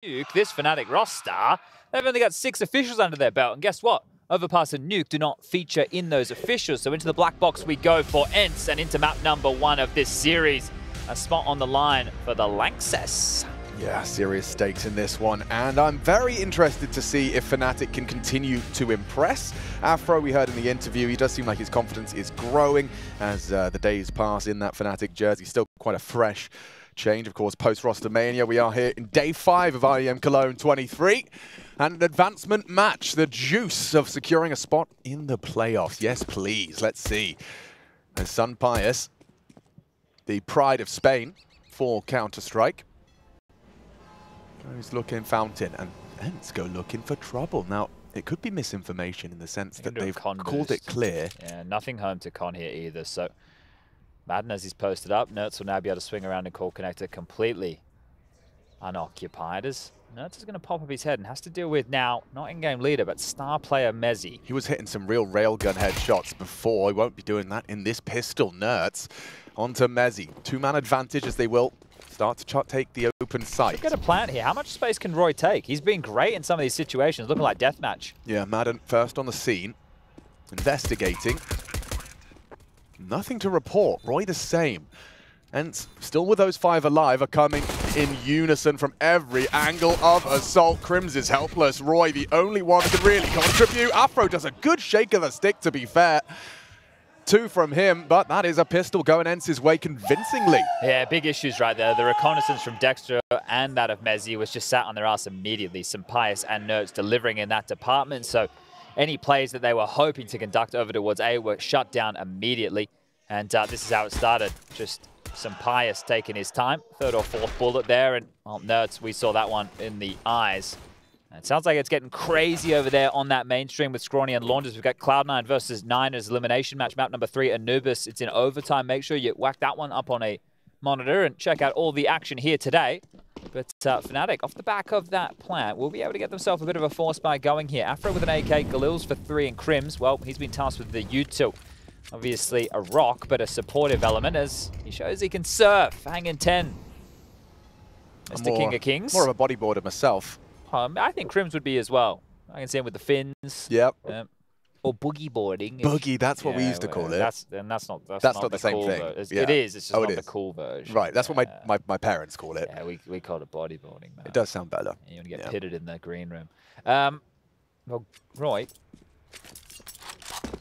Nuke, this fnatic roster, they've only got 6 officials under their belt. And guess what? Overpass and Nuke do not feature in those officials. So into the black box we go for ENCE and into map number 1 of this series. A spot on the line for the ENCE. Yeah, serious stakes in this one, and I'm very interested to see if fnatic can continue to impress. Afro, we heard in the interview, he does seem like his confidence is growing as the days pass in that fnatic jersey. Still quite a fresh change, of course, post-roster mania. We are here in day 5 of IEM Cologne 23, and an advancement match, the juice of securing a spot in the playoffs. Yes, please, let's see. And Sun Pius, the pride of Spain for Counter-Strike, goes looking Fountain, and ENCE go looking for trouble. Now, it could be misinformation in the sense that they've called it clear. Yeah, nothing home to con here either. So, Madden, as he's posted up, NertZ will now be able to swing around and call connector completely unoccupied. As NertZ is going to pop up his head and has to deal with now, not in-game leader, but star player mezii. He was hitting some real railgun headshots before. He won't be doing that in this pistol. NertZ onto mezii. 2-man advantage as they will start to take the open site. Look at a plant here. How much space can roeJ take? He's been great in some of these situations, looking like deathmatch. Yeah, Madden first on the scene, investigating. Nothing to report. roeJ the same. And still with those 5 alive are coming in unison from every angle of assault. Crims is helpless. roeJ the only one who can really contribute. Afro does a good shake of the stick, to be fair. 2 from him, but that is a pistol going ENCE's way convincingly. Yeah, big issues right there. The reconnaissance from Dexter and that of mezii was just sat on their ass immediately. Some Pius and NertZ delivering in that department. So any plays that they were hoping to conduct over towards A were shut down immediately. And this is how it started. Just some Pius taking his time. 3rd or 4th bullet there. And well, NertZ, we saw that one in the eyes. It sounds like it's getting crazy over there on that mainstream with Scrawny and Launders. We've got Cloud9 versus Niners elimination match, map number 3, Anubis. It's in overtime. Make sure you whack that one up on a monitor and check out all the action here today. But fnatic, off the back of that plant, will be able to get themselves a bit of a force by going here. Afro with an AK, Galil's for 3, and Crims, well, he's been tasked with the util. Obviously a rock, but a supportive element as he shows he can surf. Hanging 10. Mr. King of Kings. More of a bodyboarder myself. I think Crims would be as well. I can see him with the fins. Yep. Or boogie boarding. Boogie, that's what we used to call it. That's not the same cool thing. Yeah. It is. It's just not the cool version. Right. That's what my parents call it. Yeah, we call it bodyboarding. Man. It does sound better. You want to get pitted in the green room. Well, roeJ,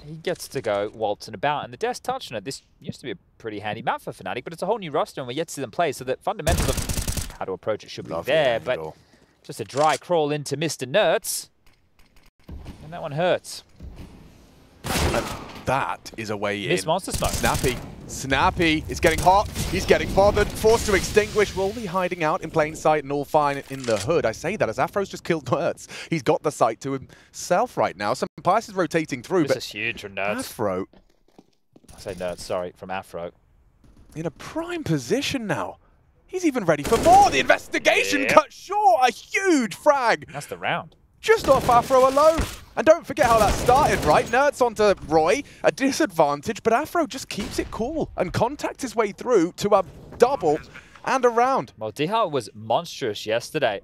he gets to go waltzing about, and the desk touching it. This used to be a pretty handy map for fnatic, but it's a whole new roster, and we're yet to see them play. So the fundamentals of how to approach it should be there, but just a dry crawl into Mr. NertZ, and that one hurts. And that is a way in. Miss Monster Smoke. Snappy is getting hot. He's getting bothered, forced to extinguish. Will be hiding out in plain sight and all fine in the hood. I say that as Afro's just killed NertZ. He's got the sight to himself right now. Some Pius is rotating through, this is huge from NertZ. Afro. I say NertZ, sorry, from Afro. In a prime position now. He's even ready for more. The investigation cut short. A huge frag. That's the round. Just off Afro alone. And don't forget how that started, right? NertZ onto roeJ, a disadvantage, but Afro just keeps it cool and contacts his way through to a double and a round. Well, Dihar was monstrous yesterday.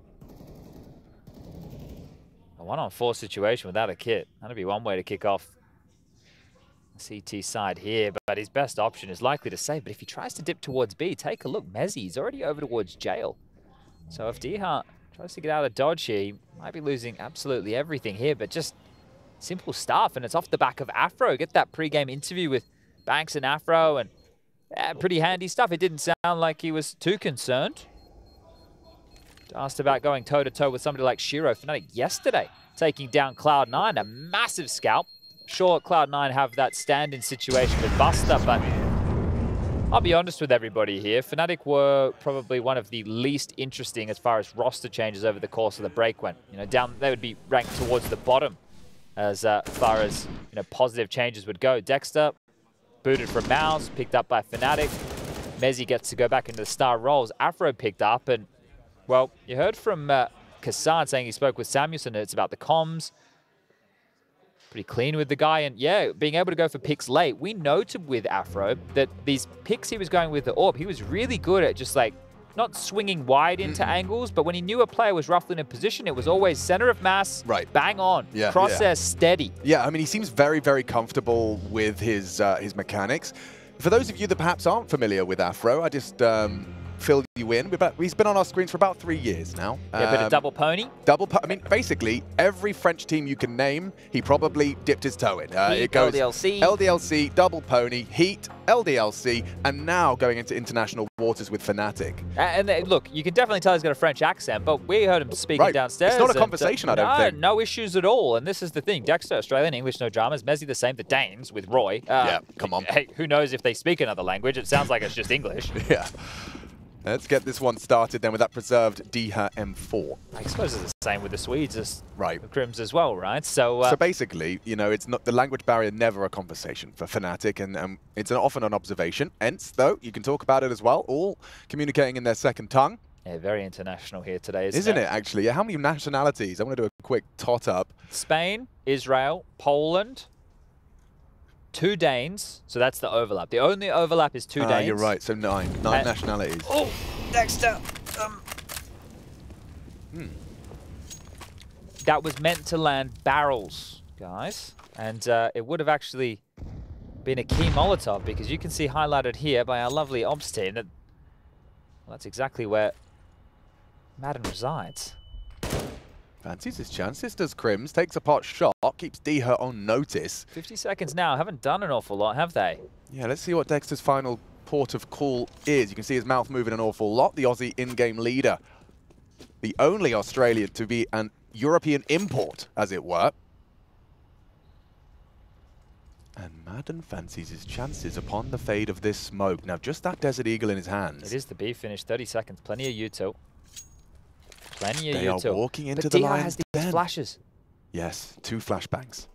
A 1-on-4 situation without a kit. That'd be one way to kick off the CT side here, but his best option is likely to save. But if he tries to dip towards B, take a look. mezii, he's already over towards jail. So if Dihar tries to get out of dodge here, he might be losing absolutely everything here, but just simple stuff, and it's off the back of Afro. Get that pre-game interview with Banks and Afro, and pretty handy stuff. It didn't sound like he was too concerned. Asked about going toe-to-toe with somebody like Shiro. fnatic yesterday taking down Cloud9, a massive scalp. Sure, Cloud9 have that stand-in situation with Buster, but I'll be honest with everybody here. fnatic were probably one of the least interesting as far as roster changes over the course of the break went. You know, they would be ranked towards the bottom as far as positive changes would go. Dexter booted from Mouse, picked up by fnatic. mezii gets to go back into the star roles. Afro picked up, and well, you heard from Kassad saying he spoke with Samuelson. It's about the comms. Pretty clean with the guy, and yeah, being able to go for picks late. We noted with Afro that these picks he was going with the AWP, he was really good at just like not swinging wide into angles, but when he knew a player was roughly in a position, it was always center of mass, bang on, crosshair steady. Yeah, I mean, he seems very, very comfortable with his mechanics. For those of you that perhaps aren't familiar with Afro, I just fill you in. He's been on our screens for about 3 years now. Yeah, a bit of double pony. I mean, basically, every French team you can name, he probably dipped his toe in. Heat, it goes LDLC. LDLC, double pony, Heat, LDLC, and now going into international waters with fnatic. And look, you can definitely tell he's got a French accent, but we heard him speaking downstairs. It's not a conversation, I don't think. No issues at all. And this is the thing. Dexter, Australian, English, no dramas. mezii the same. The Danes with roeJ. Yeah, come on. Hey, who knows if they speak another language? It sounds like it's just English. Yeah. Let's get this one started then with that preserved dher M4. I suppose it's the same with the Swedes as the Crims as well, right? So basically, you know, it's not the language barrier, never a conversation for fnatic, and it's often an observation. ENCE, though, you can talk about it as well, all communicating in their second tongue. Yeah, very international here today, isn't it? Isn't it, actually? Yeah, how many nationalities? I want to do a quick tot up. Spain, Israel, Poland, 2 Danes, so that's the overlap. The only overlap is 2 Danes. You're right, so 9 nationalities. Oh, Dexter! That was meant to land barrels, guys. And it would have actually been a key Molotov, because you can see highlighted here by our lovely ops team that that's exactly where Madden resides. Fancies his chances, does Crims, takes a pot shot, keeps dher on notice. 50 seconds now, haven't done an awful lot, have they? Yeah, let's see what Dexter's final port of call is. You can see his mouth moving an awful lot. The Aussie in-game leader. The only Australian to be an European import, as it were. And Madden fancies his chances upon the fade of this smoke. Now, just that Desert Eagle in his hands. It is the B finish, 30 seconds, plenty of util. Plenty of util. They are walking into the line. has these flashes. Yes, 2 flashbangs.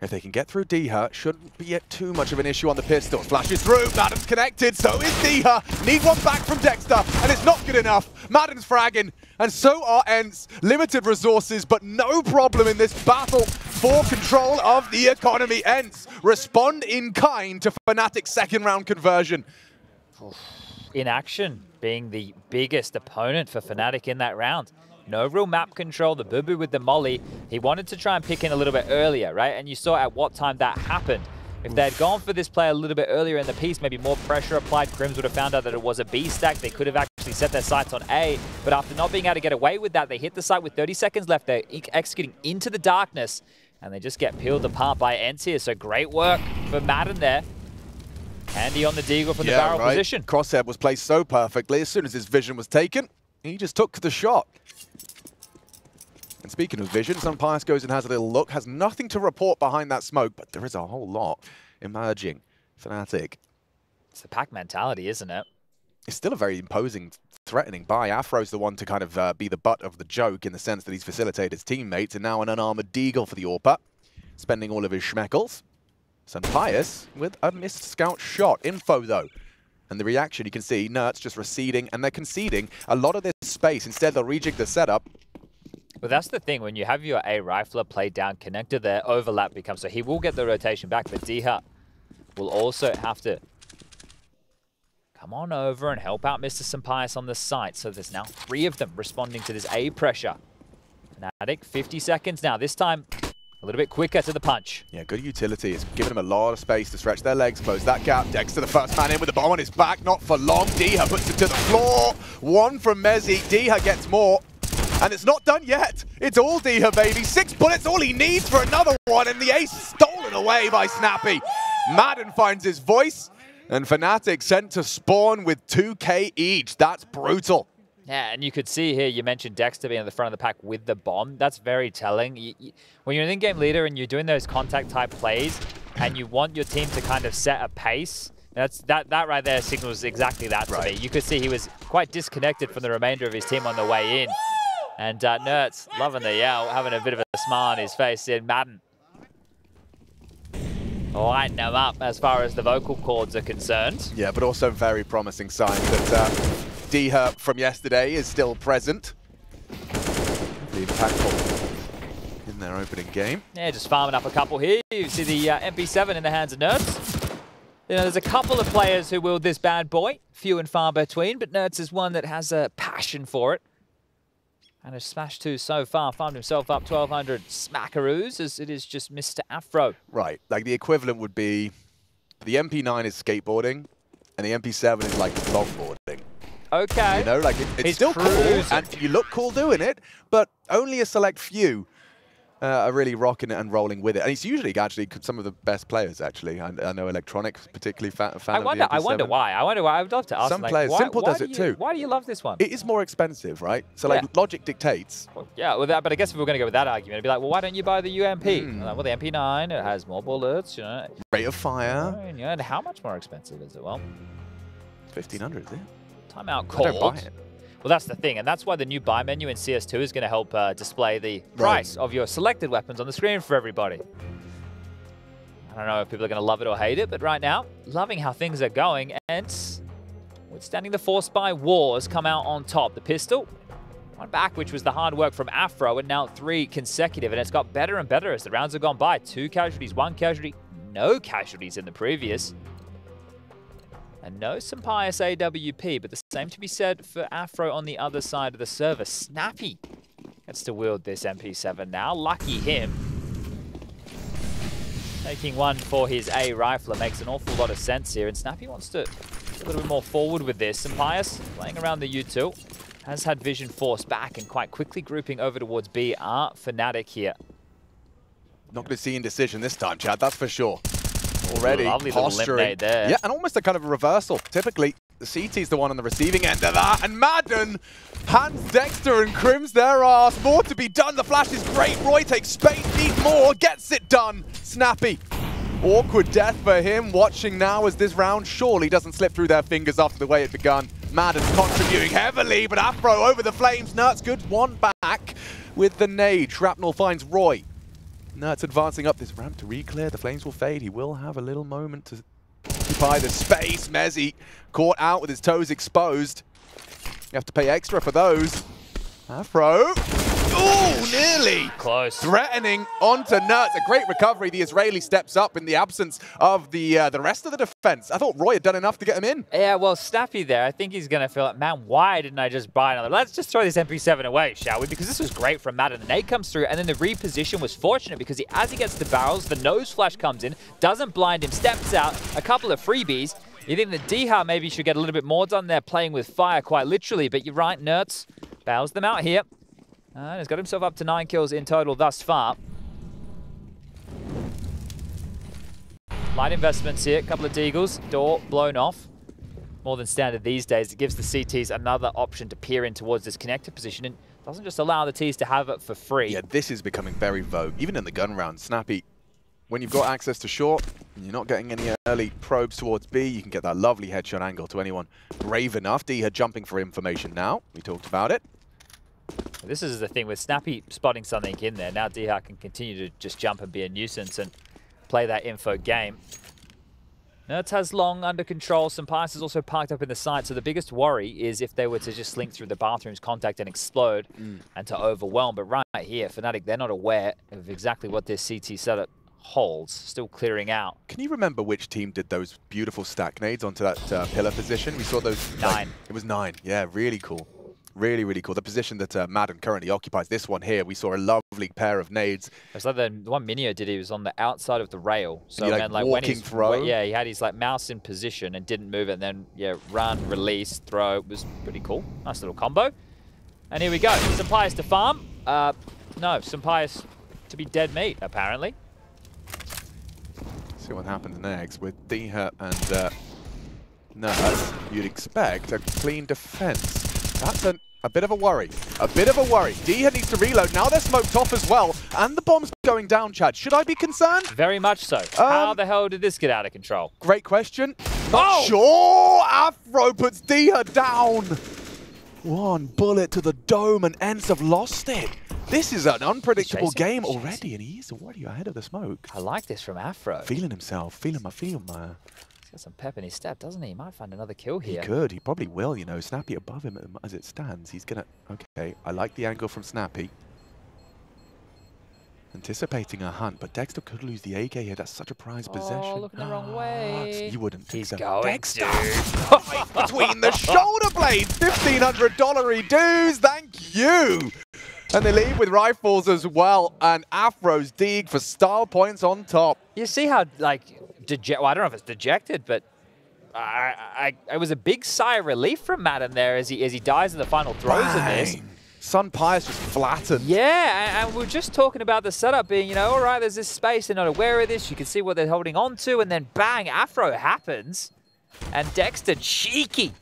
If they can get through dher, shouldn't be too much of an issue on the pistol. Flashes through, Madden's connected, so is dher. Need one back from Dexter, and it's not good enough. Madden's fragging, and so are ENCE. Limited resources, but no problem in this battle for control of the economy. ENCE respond in kind to fnatic's second round conversion. In action, being the biggest opponent for fnatic in that round. No real map control, the Boo-Boo with the molly. He wanted to try and pick in a little bit earlier, right? And you saw at what time that happened. If they had gone for this play a little bit earlier in the piece, maybe more pressure applied, Crims would have found out that it was a B stack. They could have actually set their sights on A, but after not being able to get away with that, they hit the site with 30 seconds left. They're executing into the darkness, and they just get peeled apart by ENCE here. So great work for Madden there. Handy on the deagle from the barrel position. Crosshair was placed so perfectly. As soon as his vision was taken, he just took the shot. And speaking of vision, Sunpius goes and has a little look. Has nothing to report behind that smoke, but there is a whole lot emerging. fnatic. It's the pack mentality, isn't it? It's still a very imposing, threatening buy. Afro's the one to kind of be the butt of the joke in the sense that he's facilitated his teammates, and now an unarmored deagle for the AWPer, spending all of his schmeckles. Sunpius with a missed scout shot. Info, though. And the reaction, you can see, NertZ just receding, and they're conceding a lot of this space. Instead, they'll rejig the setup. But that's the thing, when you have your A rifler played down connected, their overlap becomes, so he will get the rotation back, but dher will also have to come on over and help out Mr. Sunpius on the site. So there's now 3 of them responding to this A pressure. fnatic, 50 seconds now. This time, a little bit quicker to the punch. Yeah, good utility. It's giving them a lot of space to stretch their legs, close that gap. Dexter, the first man in with the bomb on his back. Not for long. dher puts it to the floor. 1 from mezii. dher gets more. And it's not done yet. It's all dher, baby. 6 bullets, all he needs for another one. And the ace stolen away by Snappy. Madden finds his voice. And fnatic sent to spawn with 2K each. That's brutal. Yeah, and you could see here, you mentioned Dexter being at the front of the pack with the bomb. That's very telling. When you're an in-game leader and you're doing those contact-type plays, and you want your team to kind of set a pace, that right there signals exactly that to me. You could see he was quite disconnected from the remainder of his team on the way in. And NertZ loving the yell, having a bit of a smile on his face in Madden. Lighten him up as far as the vocal cords are concerned. Yeah, but also very promising signs that dher from yesterday is still present. Really impactful in their opening game. Yeah, just farming up a couple here. You see the MP7 in the hands of NertZ. You know, there's a couple of players who wield this bad boy, few and far between, but NertZ is one that has a passion for it. And has smashed 2 so far, farmed himself up 1,200 smackaroos, as it is just Mr. Afro. Right, like the equivalent would be, the MP9 is skateboarding, and the MP7 is like longboarding. Okay. You know, like it's still cool, and you look cool doing it, but only a select few are really rocking it and rolling with it. And it's usually actually some of the best players, actually. I know Electronics, particularly fan of the MP7. I wonder why. I would love to ask some like, players, Simple does it too. Why do you love this one? It is more expensive, right? So like logic dictates. Well, yeah, well, but I guess if we're going to go with that argument, it'd be like, well, why don't you buy the UMP? Like, well, the MP9, it has more bullets, you know. Rate of fire. And how much more expensive is it? Well, 1,500, is it? Timeout called. I don't buy it. Well, that's the thing, and that's why the new buy menu in CS2 is going to help display the price of your selected weapons on the screen for everybody. I don't know if people are going to love it or hate it, but right now, loving how things are going, and withstanding the Force Buy wars come out on top. The pistol, one back, which was the hard work from Afro, and now 3 consecutive, and it's got better and better as the rounds have gone by. 2 casualties, 1 casualty, no casualties in the previous. And no some pious AWP, but the same to be said for Afro on the other side of the server. Snappy gets to wield this MP7 now. Lucky him. Taking one for his A rifler makes an awful lot of sense here, and Snappy wants to get a little bit more forward with this. And Pius playing around the U2 has had vision forced back and quite quickly grouping over towards B are fnatic here. Not going to see indecision this time, Chad, that's for sure. Already lovely posturing there. Yeah, and almost a kind of a reversal. Typically, the CT's the one on the receiving end of that, and Madden hands Dexter and crims their ass. More to be done. The flash is great. roeJ takes space, needs more, gets it done. Snappy. Awkward death for him. Watching now as this round surely doesn't slip through their fingers after the way it begun. Madden's contributing heavily, but Afro over the flames. NertZ good one back with the nade. Shrapnel finds roeJ. NertZ advancing up this ramp to re-clear. The flames will fade. He will have a little moment to occupy the space. mezii caught out with his toes exposed. You have to pay extra for those. Afro. Ooh, nearly. Close. Threatening onto NertZ. A great recovery. The Israeli steps up in the absence of the rest of the defense. I thought roeJ had done enough to get him in. Yeah, well, Snappy there, I think he's going to feel like, man, why didn't I just buy another? Let's just throw this MP7 away, shall we? Because this was great from Madden. The nade comes through, and then the reposition was fortunate because as he gets the barrels, the nose flash comes in, doesn't blind him, steps out, a couple of freebies. You think that DH maybe should get a little bit more done there, playing with fire quite literally, but you're right, NertZ bails them out here. And he's got himself up to 9 kills in total thus far. Light investments here, a couple of deagles, door blown off. More than standard these days. It gives the CTs another option to peer in towards this connector position and doesn't just allow the Ts to have it for free. Yeah, this is becoming very vogue. Even in the gun round, Snappy, when you've got access to short, and you're not getting any early probes towards B, you can get that lovely headshot angle to anyone brave enough. DH jumping for information now. We talked about it. This is the thing with Snappy spotting something in there. Now DH can continue to just jump and be a nuisance and play that info game. NertZ has long under control. Some Pius is also parked up in the side. So the biggest worry is if they were to just slink through the bathroom's contact and explode and to overwhelm. But right here, fnatic, they're not aware of exactly what this CT setup holds. Still clearing out. Can you remember which team did those beautiful stack nades onto that pillar position? We saw those. 9. It was 9. Yeah, really cool. Really, really cool. The position that Madden currently occupies, this one here, we saw a lovely pair of nades. It's like the one Minio did, he was on the outside of the rail. So he, man, like walking when he's throw. Yeah, he had his like mouse in position and didn't move it, and then yeah, run, release, throw. It was pretty cool. Nice little combo. And here we go. Some Pius to farm. No, some Pius to be dead meat, apparently. See what happens next with DH and NertZ. You'd expect a clean defense. That's a bit of a worry. A bit of a worry. DH needs to reload. Now they're smoked off as well. And the bomb's going down, Chad. Should I be concerned? Very much so. How the hell did this get out of control? Great question. Not sure. Afro puts DH down. One bullet to the dome and ENCE have lost it. This is an unpredictable game already, and he's already ahead of the smoke. I like this from Afro. Feeling himself. Feeling my Got some pep in his step, doesn't he? He might find another kill here. He could. He probably will, you know. Snappy above him as it stands. He's going to... Okay, I like the angle from Snappy. Anticipating a hunt, but Dexter could lose the AK here. That's such a prized possession. Looking the wrong way. You wouldn't. He's Dexter. going, Dexter. dude. Right between the shoulder blades. $1,500 dues. Thank you. And they leave with rifles as well. And Afro's dig for style points on top. You see how, like, well, I don't know if it's dejected, but it was a big sigh of relief from Madden there as he dies in the final throws in this. Sun Pius just flattened. Yeah, and we're just talking about the setup being, you know, all right, there's this space, they're not aware of this, you can see what they're holding on to, and then bang, Afro happens. And Dexter, cheeky.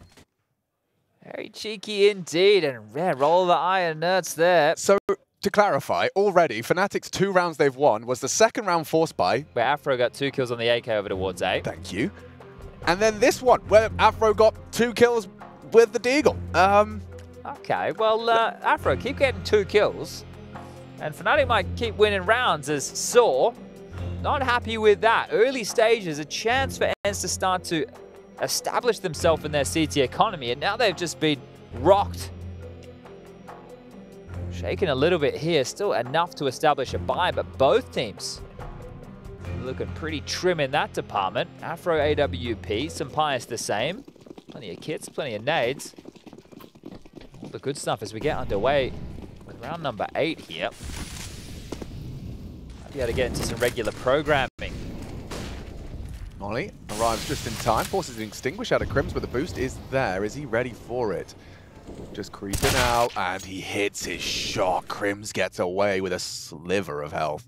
Very cheeky indeed, and yeah, roll the eye and NertZ there. So, to clarify, already, Fnatic's 2 rounds they've won was the second round forced by... Where Afro got 2 kills on the AK over towards A. Thank you. And then this one, where Afro got 2 kills with the Deagle. Okay, well, Afro, keep getting 2 kills. And Fnatic might keep winning rounds as Saw. Not happy with that. Early stages, a chance for ENCE to start to establish themselves in their CT economy, and now they've just been rocked. Shaking a little bit here, still enough to establish a buy, but both teams looking pretty trim in that department. Afro AWP, some Pius the same. Plenty of kits, plenty of nades. All the good stuff as we get underway with round number 8 here. Might be able to get into some regular programming. Molly arrives just in time, forces an extinguish out of Crims, but the boost is there. Is he ready for it? Just creeping out, and he hits his shot. Crims gets away with a sliver of health.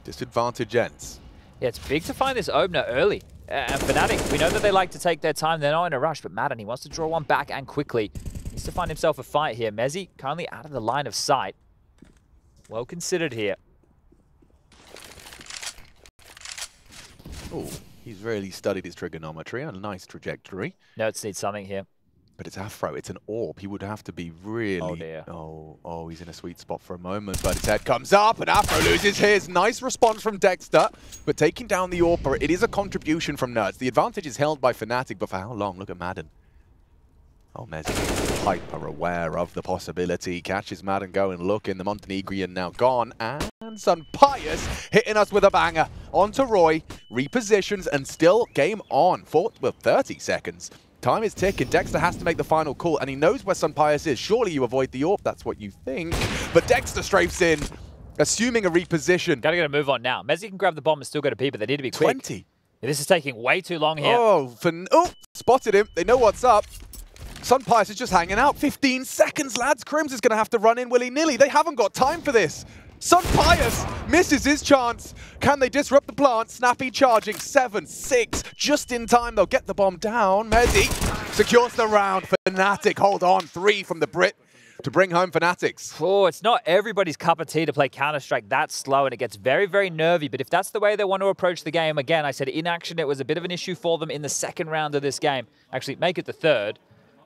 Disadvantage ENCE. Yeah, it's big to find this opener early. And Fnatic, we know that they like to take their time. They're not in a rush, but Madden, he wants to draw one back and quickly. Needs to find himself a fight here. mezii currently out of the line of sight. Well considered here. Oh, he's really studied his trigonometry. A nice trajectory. NertZ needs something here. But it's Afro. It's an AWP. He would have to be really... Oh, dear. Oh, he's in a sweet spot for a moment, but his head comes up, and Afro loses his. Nice response from Dexter, but taking down the AWP, it is a contribution from NertZ. The advantage is held by Fnatic, but for how long? Look at Madden. Oh, mezii, hyper aware of the possibility. Catches Madden going, looking. The Montenegrin now gone, and Sun Pius hitting us with a banger. On to roeJ, repositions, and still game on. 30 seconds. Time is ticking. Dexter has to make the final call, and he knows where Sun Pius is. Surely you avoid the AWP, that's what you think. But Dexter strafes in, assuming a reposition. Gotta get a move on now. mezii can grab the bomb and still go to P, but they need to be quick. 20. Yeah, this is taking way too long here. Oh, spotted him. They know what's up. Sun Pius is just hanging out. 15 seconds, lads. Crims is going to have to run in willy-nilly. They haven't got time for this. Sun Pius misses his chance. Can they disrupt the plant? Snappy charging. 7, 6. Just in time, they'll get the bomb down. mezii secures the round. Fnatic hold on. 3 from the Brit to bring home Fnatics. Oh, it's not everybody's cup of tea to play Counter-Strike that slow, and it gets very, very nervy. But if that's the way they want to approach the game, again, I said in action, it was a bit of an issue for them in the second round of this game. Actually, make it the third.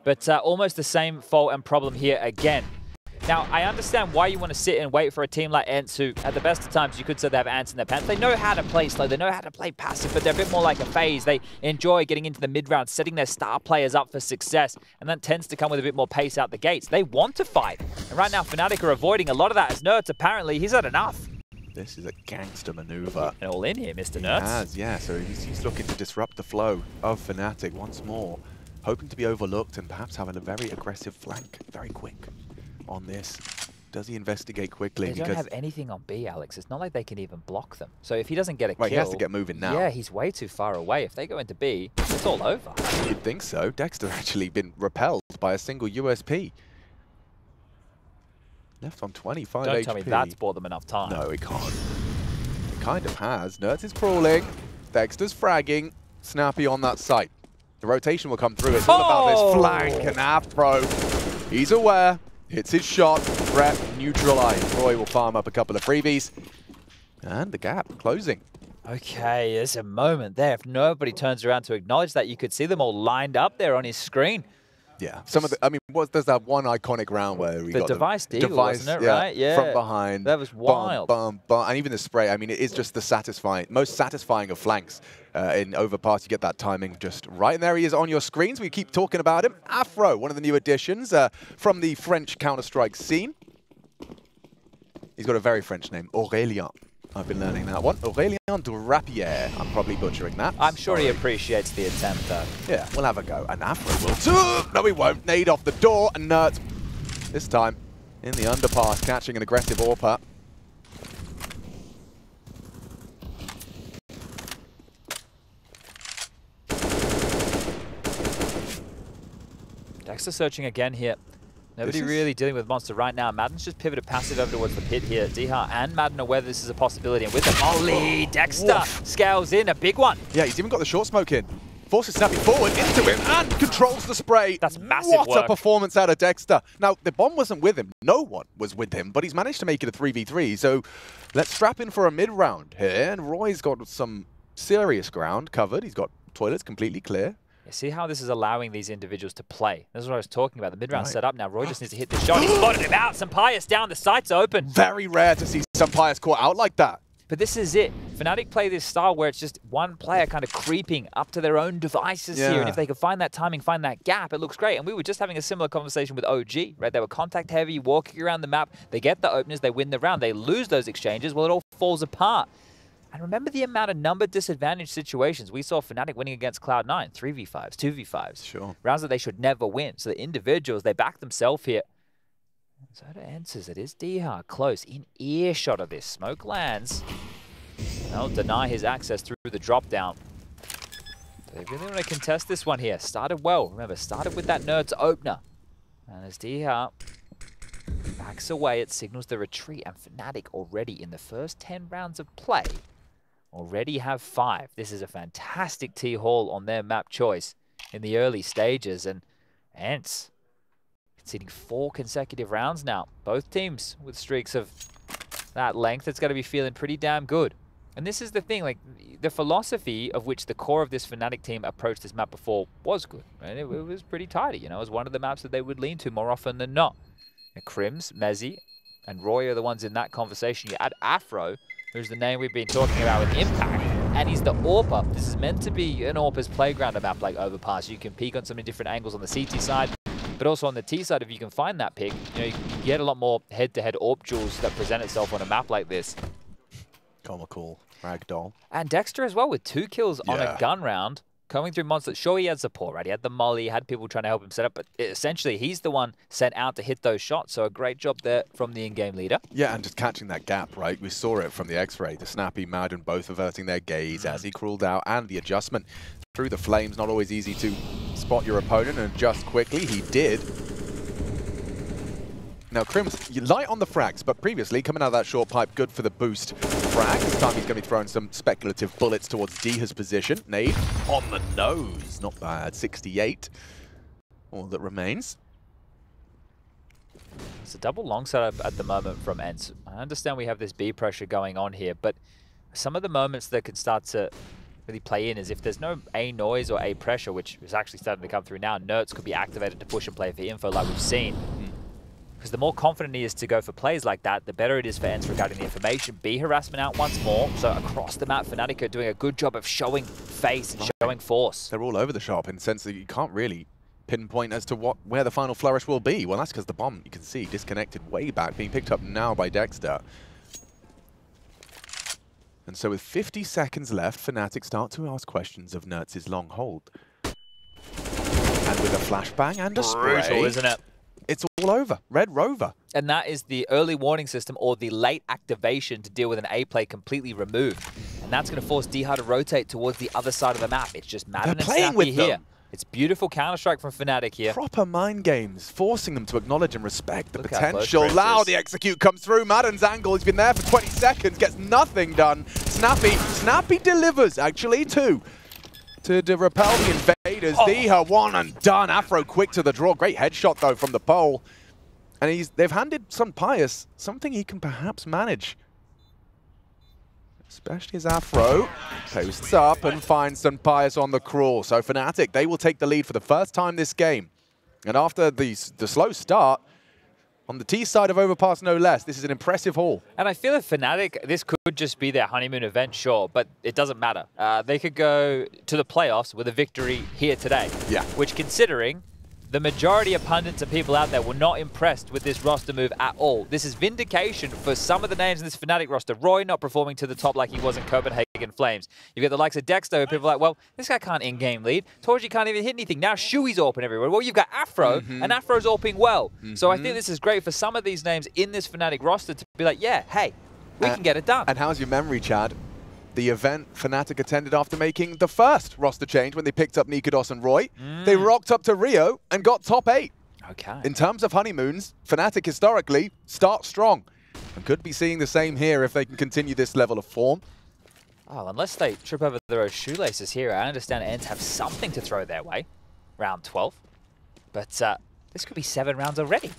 But almost the same fault and problem here again. Now, I understand why you want to sit and wait for a team like ENCE, who, at the best of times, you could say they have ants in their pants. They know how to play slow, they know how to play passive, but they're a bit more like a phase. They enjoy getting into the mid-round, setting their star players up for success, and that tends to come with a bit more pace out the gates. They want to fight. And right now, Fnatic are avoiding a lot of that, as NertZ, apparently, he's had enough. This is a gangster maneuver. And all in here, Mr. NertZ. Yeah, so he's looking to disrupt the flow of Fnatic once more. Hoping to be overlooked and perhaps having a very aggressive flank, very quick on this. Does he investigate quickly? They don't have anything on B, Alex. It's not like they can even block them. So if he doesn't get a kill... He has to get moving now. Yeah, he's way too far away. If they go into B, it's all over. You'd think so. Dexter actually been repelled by a single USP. Left on 25 Don't HP. tell me that's bought them enough time. No, it can't. It kind of has. NertZ is crawling. Dexter's fragging. Snappy on that site. The rotation will come through. It's all about this flank, and Afro, he's aware, hits his shot, threat neutralized. roeJ will farm up a couple of freebies, and the gap closing. Okay, there's a moment there. If nobody turns around to acknowledge that, you could see them all lined up there on his screen. Yeah, some of the, I mean, there's that one iconic round where we got device deal, wasn't it, right? Yeah. From behind. That was wild. Bum, bum, bum. And even the spray, I mean, it is just the most satisfying of flanks. In Overpass, you get that timing just right. And there he is on your screens. We keep talking about him. Afro, one of the new additions from the French Counter-Strike scene. He's got a very French name, Aurélien. I've been learning that one. Aurélien Drapier. I'm probably butchering that. I'm sure he appreciates the attempt, though. Yeah, we'll have a go. And Afro will too. No, he won't. Nade off the door. And NertZ, this time in the underpass, catching an aggressive AWP. Dexter searching again here. Nobody really dealing with Monster right now. Madden's just pivoted passive over towards the pit here. Diha and Madden are aware this is a possibility. And with the molly, Dexter scales in a big one. Yeah, he's even got the short smoke in. Forces Snappy forward into him and controls the spray. That's massive What a performance out of Dexter. Now, the bomb wasn't with him. No one was with him, but he's managed to make it a 3v3. So let's strap in for a mid-round here. And roeJ's got some serious ground covered. He's got toilets completely clear. You see how this is allowing these individuals to play. This is what I was talking about. The mid-round set up now. roeJ just needs to hit the shot. He spotted him out. Sampaius down. The sight's open. Very rare to see Sampaius caught out like that. But this is it. Fnatic play this style where it's just one player kind of creeping up to their own devices here. And if they can find that timing, find that gap, it looks great. And we were just having a similar conversation with roeJ, right? They were contact heavy, walking around the map. They get the openers, they win the round. They lose those exchanges. Well, it all falls apart. And remember the amount of number disadvantage situations. We saw Fnatic winning against Cloud9, 3v5s, 2v5s. Sure. Rounds that they should never win. So the individuals, they back themselves here. So to ENCE, it is Diha close, in earshot of this. Smoke lands. They'll deny his access through the drop down. They really want to contest this one here. Started well. Remember, started with that NertZ opener. And as Diha backs away, it signals the retreat. And Fnatic already in the first 10 rounds of play already have 5. This is a fantastic T-Hall on their map choice in the early stages. And ENCE conceding 4 consecutive rounds now. Both teams with streaks of that length. It's going to be feeling pretty damn good. And this is the thing, like, the philosophy of which the core of this Fnatic team approached this map before was good. Right? It was pretty tidy, you know. It was one of the maps that they would lean to more often than not. And Crims, mezii, and roeJ are the ones in that conversation. You add Afro, who's the name we've been talking about with Impact, and he's the AWPer. This is meant to be an AWPer's playground, a map like Overpass. You can peek on so many different angles on the CT side, but also on the T side, if you can find that pick, you know, you can get a lot more head-to-head AWP duels that present itself on a map like this. Comical ragdoll. And Dexter as well with 2 kills on a gun round. Coming through monsters. Sure, he had support, right? He had the molly, he had people trying to help him set up, but essentially he's the one sent out to hit those shots. So a great job there from the in-game leader. Yeah, and just catching that gap, right? We saw it from the X-ray. The Snappy, Madden both averting their gaze as he crawled out, and the adjustment through the flames. Not always easy to spot your opponent and adjust quickly. He did. Now, Crims, light on the frags, but previously coming out of that short pipe, good for the boost frag. This time he's going to be throwing some speculative bullets towards Diha's position. Nade on the nose. Not bad. 68. All that remains. It's a double long setup at the moment from ENCE. I understand we have this B pressure going on here, but some of the moments that can start to really play in is if there's no A noise or A pressure, which is actually starting to come through now, NertZ could be activated to push and play for info like we've seen. Because the more confident he is to go for plays like that, the better it is for ENCE regarding the information. B harassment out once more. So across the map, Fnatic are doing a good job of showing face and showing force. They're all over the shop in the sense that you can't really pinpoint as to where the final flourish will be. Well, that's because the bomb, you can see, disconnected way back, being picked up now by Dexter. And so with 50 seconds left, Fnatic start to ask questions of NertZ's long hold. And with a flashbang and a spray. Brutal, isn't it? It's all over. Red Rover. And that is the early warning system or the late activation to deal with an A play completely removed. And that's going to force Diha to rotate towards the other side of the map. It's just Madden and Snappy here. It's beautiful Counter-Strike from Fnatic here. Proper mind games, forcing them to acknowledge and respect the potential. Now the execute comes through. Madden's angle, he's been there for 20 seconds, gets nothing done. Snappy delivers, actually, too. To repel the invaders. Diha, one and done. Afro quick to the draw. Great headshot, though, from the pole. And they've handed Sampaius something he can perhaps manage. Especially as Afro posts up and finds Sampaius on the crawl. So Fnatic, they will take the lead for the first time this game. And after the slow start, on the T side of Overpass, no less, this is an impressive haul. And I feel that fnatic, this could just be their honeymoon event, sure, but it doesn't matter. They could go to the playoffs with a victory here today. Yeah. Which, considering the majority of pundits and people out there were not impressed with this roster move at all. This is vindication for some of the names in this fnatic roster. roeJ not performing to the top like he was in Copenhagen Flames. You've got the likes of Dexter, who people are like, well, this guy can't in-game lead. torzsi can't even hit anything. Now Shui's AWPing everywhere. Well, you've got Afro, and Afro's AWPing well. So I think this is great for some of these names in this fnatic roster to be like, yeah, hey, we can get it done. And how's your memory, Chad? The event fnatic attended after making the first roster change when they picked up Nikodos and roeJ. They rocked up to Rio and got top 8. Okay. In terms of honeymoons, fnatic historically start strong and could be seeing the same here if they can continue this level of form. Oh, unless they trip over their own shoelaces here, I understand ENCE have something to throw their way. Round 12. But this could be 7 rounds already.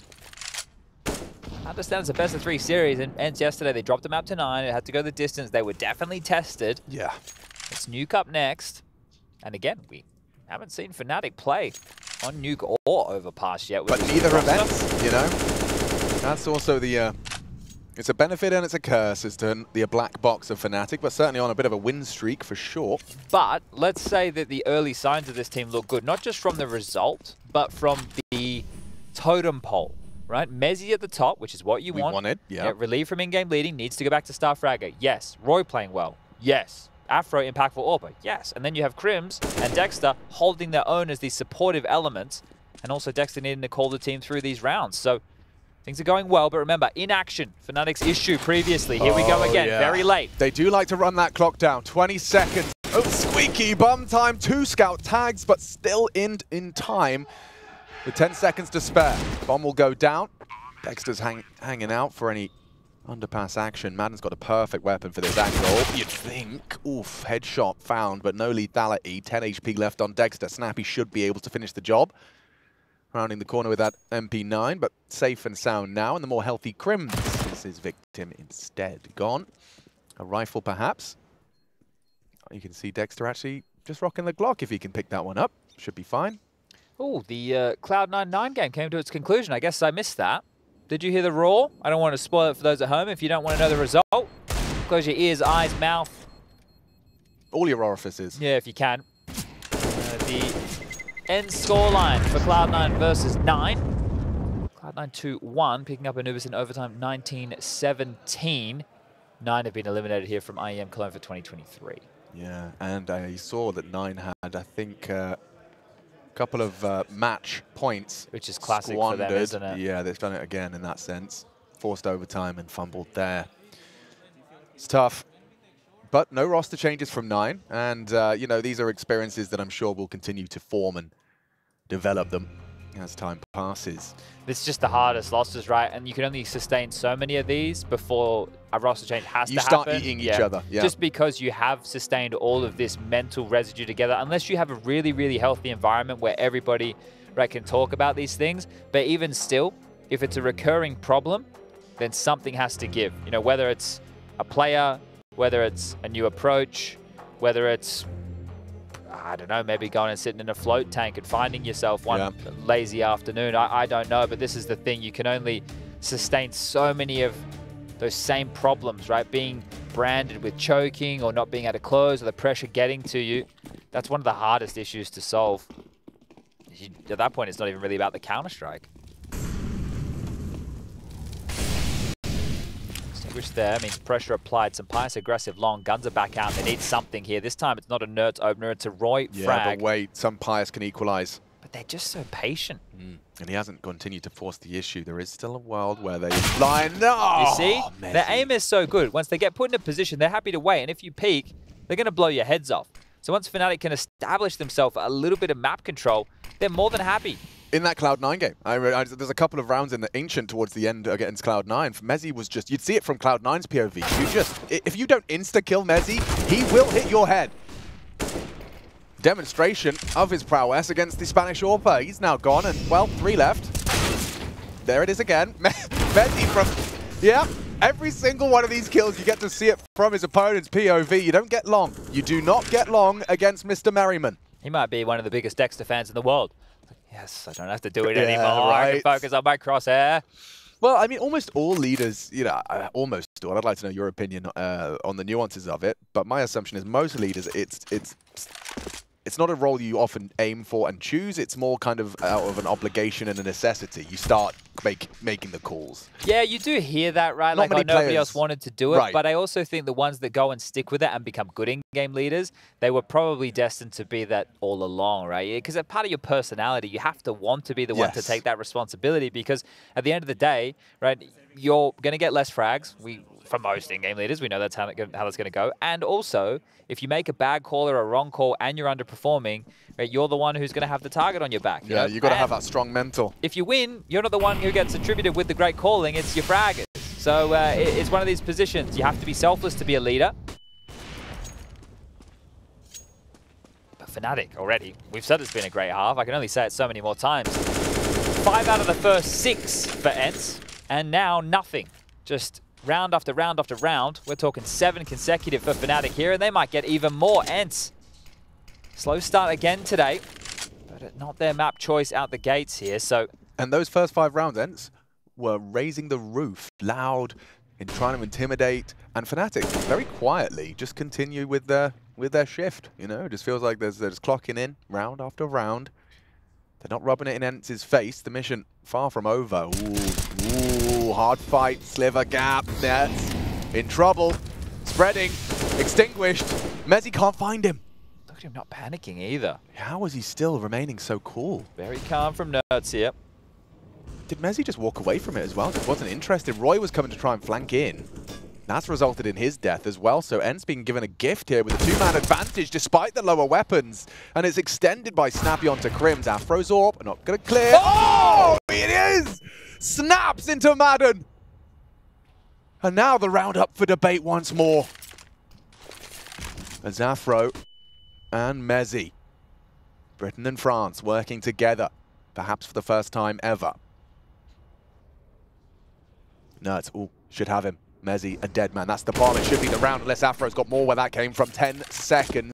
I understand it's a best of 3 series, and ENCE yesterday, they dropped the map to 9. It had to go the distance. They were definitely tested. Yeah. It's Nuke up next. And again, we haven't seen fnatic play on Nuke or Overpass yet. But neither events, you know. That's also the... it's a benefit and it's a curse as to the black box of fnatic, but certainly on a bit of a win streak for sure. But let's say that the early signs of this team look good, not just from the result, but from the totem pole. Right, mezii at the top, which is what you want. We wanted, yeah. Relieved from in-game leading, needs to go back to Star Fragger. Yes. roeJ playing well. Yes. Afro impactful AWPer. Yes. And then you have Crims and Dexter holding their own as these supportive elements, and also Dexter needing to call the team through these rounds. So things are going well, but remember, inaction, fnatic's issue previously. Here we go again, very late. They do like to run that clock down. 20 seconds. Oh, squeaky bum time. 2 scout tags, but still in time. With 10 seconds to spare. Bomb will go down. Dexter's hanging out for any underpass action. Madden's got a perfect weapon for this angle, you'd think. Oof, headshot found, but no lethality. 10 HP left on Dexter. Snappy should be able to finish the job. Rounding the corner with that MP9, but safe and sound now. And the more healthy Crims is his victim instead. Gone. A rifle, perhaps. You can see Dexter actually just rocking the Glock if he can pick that one up. Should be fine. Oh, the Cloud9 9 game came to its conclusion. I guess I missed that. Did you hear the roar? I don't want to spoil it for those at home. If you don't want to know the result, close your ears, eyes, mouth. All your orifices. Yeah, if you can. The end scoreline for Cloud9 versus 9. Cloud9 2-1, picking up Anubis in overtime 19-17. 9 have been eliminated here from IEM Cologne for 2023. Yeah, and I saw that 9 had, I think, couple of match points. Which is classic squandered. for them, isn't it? Yeah, they've done it again in that sense. Forced overtime and fumbled there. It's tough. But no roster changes from 9. And, you know, these are experiences that I'm sure will continue to form and develop them as time passes. This is just the hardest losses, right? And you can only sustain so many of these before a roster change has to happen. You start eating each other. Yeah. Just because you have sustained all of this mental residue together, unless you have a really, really healthy environment where everybody, right, can talk about these things. But even still, if it's a recurring problem, then something has to give. You know, whether it's a player, whether it's a new approach, whether it's, I don't know, maybe going and sitting in a float tank and finding yourself one lazy afternoon. I don't know, but this is the thing. You can only sustain so many of those same problems, right? Being branded with choking or not being able to close or the pressure getting to you. That's one of the hardest issues to solve. At that point, it's not even really about the Counter-Strike. There means pressure applied, some pious aggressive long guns are back out. They need something here. This time it's not a NertZ opener, it's a roeJ frag. Yeah, but wait, some pious can equalize. But they're just so patient. And he hasn't continued to force the issue. There is still a world where they line. No! You see? Their aim is so good. Once they get put in a position, they're happy to wait. And if you peek, they're going to blow your heads off. So once fnatic can establish themselves a little bit of map control, they're more than happy. In that Cloud9 game, there's a couple of rounds in the Ancient towards the end against Cloud9. mezii was just, you'd see it from Cloud9's POV. You just, if you don't insta-kill mezii, he will hit your head. Demonstration of his prowess against the Spanish AWPer. He's now gone, and, well, 3 left. There it is again. mezii from, yeah, every single one of these kills, you get to see it from his opponent's POV. You don't get long. You do not get long against Mr. Merriman. He might be one of the biggest Dexter fans in the world. Yes, I don't have to do it anymore. Right. I can focus on my crosshair. Well, I mean, almost all leaders, you know, almost all. I'd like to know your opinion on the nuances of it, but my assumption is most leaders, it's not a role you often aim for and choose. It's more kind of out of an obligation and a necessity. You start making the calls. Yeah, you do hear that, right? Not like, many nobody players. else wanted to do it, Right. but I also think the ones that go and stick with it and become good in-game leaders, they were probably destined to be that all along, right? Because as part of your personality, you have to want to be the one to take that responsibility, because at the end of the day, right, you're going to get less frags. For most in-game leaders, we know that's how that's going to go. And also, if you make a bad call or a wrong call and you're underperforming, right, you're the one who's going to have the target on your back. Yeah, you got to have that strong mental. If you win, you're not the one who gets attributed with the great calling, it's your fraggers. So it's one of these positions. You have to be selfless to be a leader. But fnatic already, we've said it's been a great half. I can only say it so many more times. 5 out of the first 6 for ENCE, and now nothing. Just round after round after round. We're talking 7 consecutive for fnatic here, and they might get even more. ENCE, slow start again today, but not their map choice out the gates here. So, and those first 5 rounds, ENCE were raising the roof, loud, in trying to intimidate, and fnatic very quietly just continue with their shift. You know, it just feels like they're just clocking in round after round. They're not rubbing it in ENCE's face. The mission far from over. Ooh, hard fight, sliver gap. NertZ in trouble, spreading, extinguished. mezii can't find him. Look at him not panicking either. How is he still remaining so cool? Very calm from NertZ here. Did mezii just walk away from it as well? Just wasn't interested. roeJ was coming to try and flank in. That's resulted in his death as well. So ENCE being given a gift here with a 2-man advantage despite the lower weapons. And it's extended by Snappy onto Crim's. Afrozorb not going to clear. Oh, it is! Snaps into Madden. And now the round up for debate once more. As Afro and mezii, Britain and France working together, perhaps for the first time ever. NertZ, should have him. mezii, a dead man. That's the bomb. It should be the round unless Afro's got more where that came from. 10 seconds.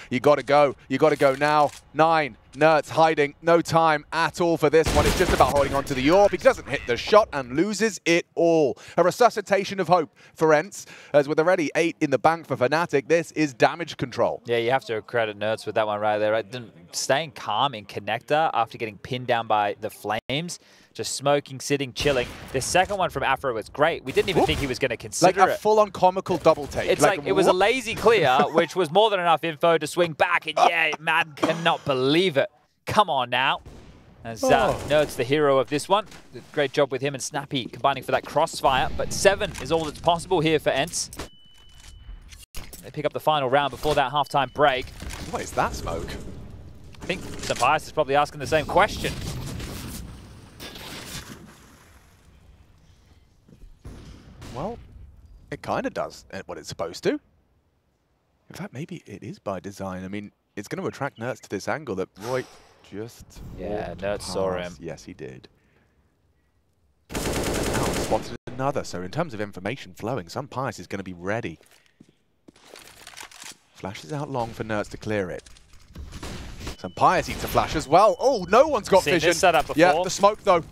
You got to go. You got to go now. 9. NertZ hiding. No time at all for this one. It's just about holding on to the orb. He doesn't hit the shot and loses it all. A resuscitation of hope for ENCE. As with already 8 in the bank for fnatic, this is damage control. Yeah, you have to credit NertZ with that one right there. Right? Staying calm in connector after getting pinned down by the flames. Just smoking, sitting, chilling. The second one from Afro was great. We didn't even think he was going to consider it. Like a full-on comical double take. It's like it was a lazy clear, which was more than enough info to swing back. And yeah, man cannot believe it. Come on now. As NertZ, the hero of this one. Great job with him and Snappy combining for that crossfire. But 7 is all that's possible here for ENCE. They pick up the final round before that halftime break. What is that smoke? I think Bias is probably asking the same question. Well, it kind of does what it's supposed to. In fact, maybe it is by design. I mean, it's going to attract NertZ to this angle that roeJ just NertZ saw him. Yes, he did. And now spotted another. So in terms of information flowing, Bias is going to be ready. Flashes out long for NertZ to clear it. Bias eats a flash as well. Oh, no one's got vision. This setup before. Yeah, the smoke though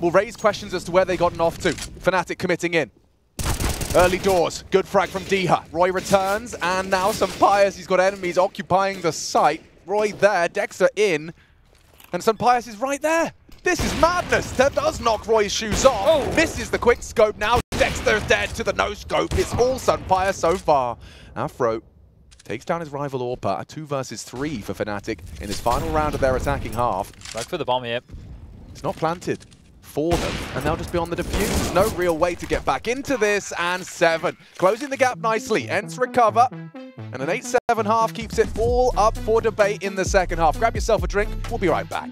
will raise questions as to where they gotten off to. fnatic committing in. Early doors, good frag from Diha. roeJ returns, and now Bias, he's got enemies occupying the site. roeJ there, Dexter in, and Bias is right there. This is madness. That does knock roeJ's shoes off. Oh. This is the quick scope now. Dexter's dead to the no scope. It's all Bias so far. Afro takes down his rival Orpa, a 2 versus 3 for fnatic in his final round of their attacking half. Back for the bomb here. It's not planted for them, and they'll just be on the defuse. No real way to get back into this, and 7. Closing the gap nicely. ENCE recover, and an 8-7 half keeps it all up for debate in the second half. Grab yourself a drink. We'll be right back.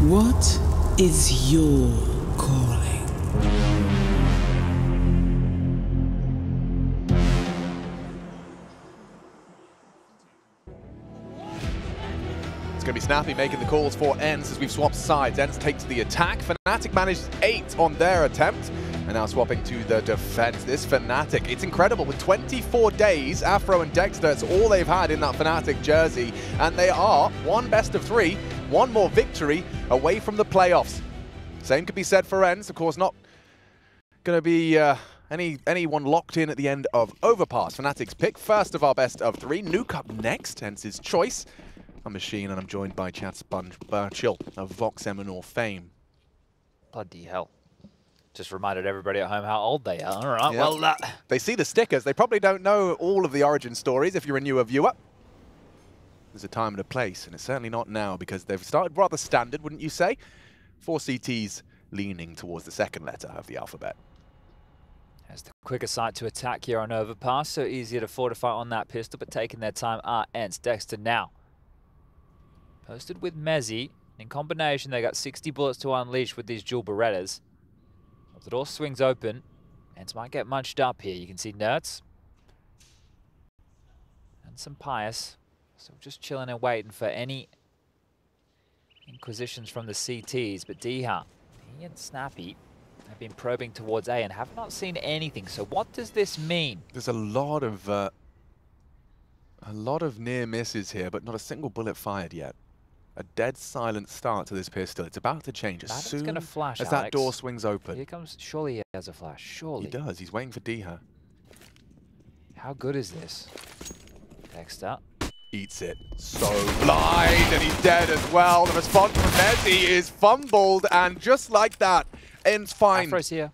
What is your calling? It's going to be Snappy making the calls for ENCE as we've swapped sides. ENCE takes the attack. fnatic managed 8 on their attempt. And now swapping to the defense. This fnatic, it's incredible. With 24 days, Afro and Dexter, it's all they've had in that fnatic jersey. And they are one best of 3, one more victory away from the playoffs. Same could be said for ENCE. Of course, not going to be anyone locked in at the end of Overpass. fnatic's pick, first of our best of 3. Nuke up next, ENCE's choice. I'm Machine, and I'm joined by Chad Sponge Birchill of Vox Eminor fame. Bloody hell. Just reminded everybody at home how old they are. All right, Yep. well... They see the stickers. They probably don't know all of the origin stories if you're a newer viewer. There's a time and a place, and it's certainly not now because they've started rather standard, wouldn't you say? 4 CTs leaning towards the second letter of the alphabet. There's the quicker site to attack here on Overpass, so easier to fortify on that pistol, but taking their time are ENCE. Dexter now. Posted with mezii. In combination, they got 60 bullets to unleash with these dual Berettas. If the door swings open, ENCE might get munched up here. You can see NertZ and some Pius. So just chilling and waiting for any inquisitions from the CTs. But Diha, he and Snappy have been probing towards A and have not seen anything. So what does this mean? There's a lot of near misses here, but not a single bullet fired yet. A dead silent start to this pistol. It's about to change as soon as that Alex. door swings open. Here comes, surely he has a flash, surely. He does, he's waiting for Diha. How good is this? Dexter. Eats it. So blind, and he's dead as well. The response from mezii is fumbled, and just like that, ends fine. Afro's here.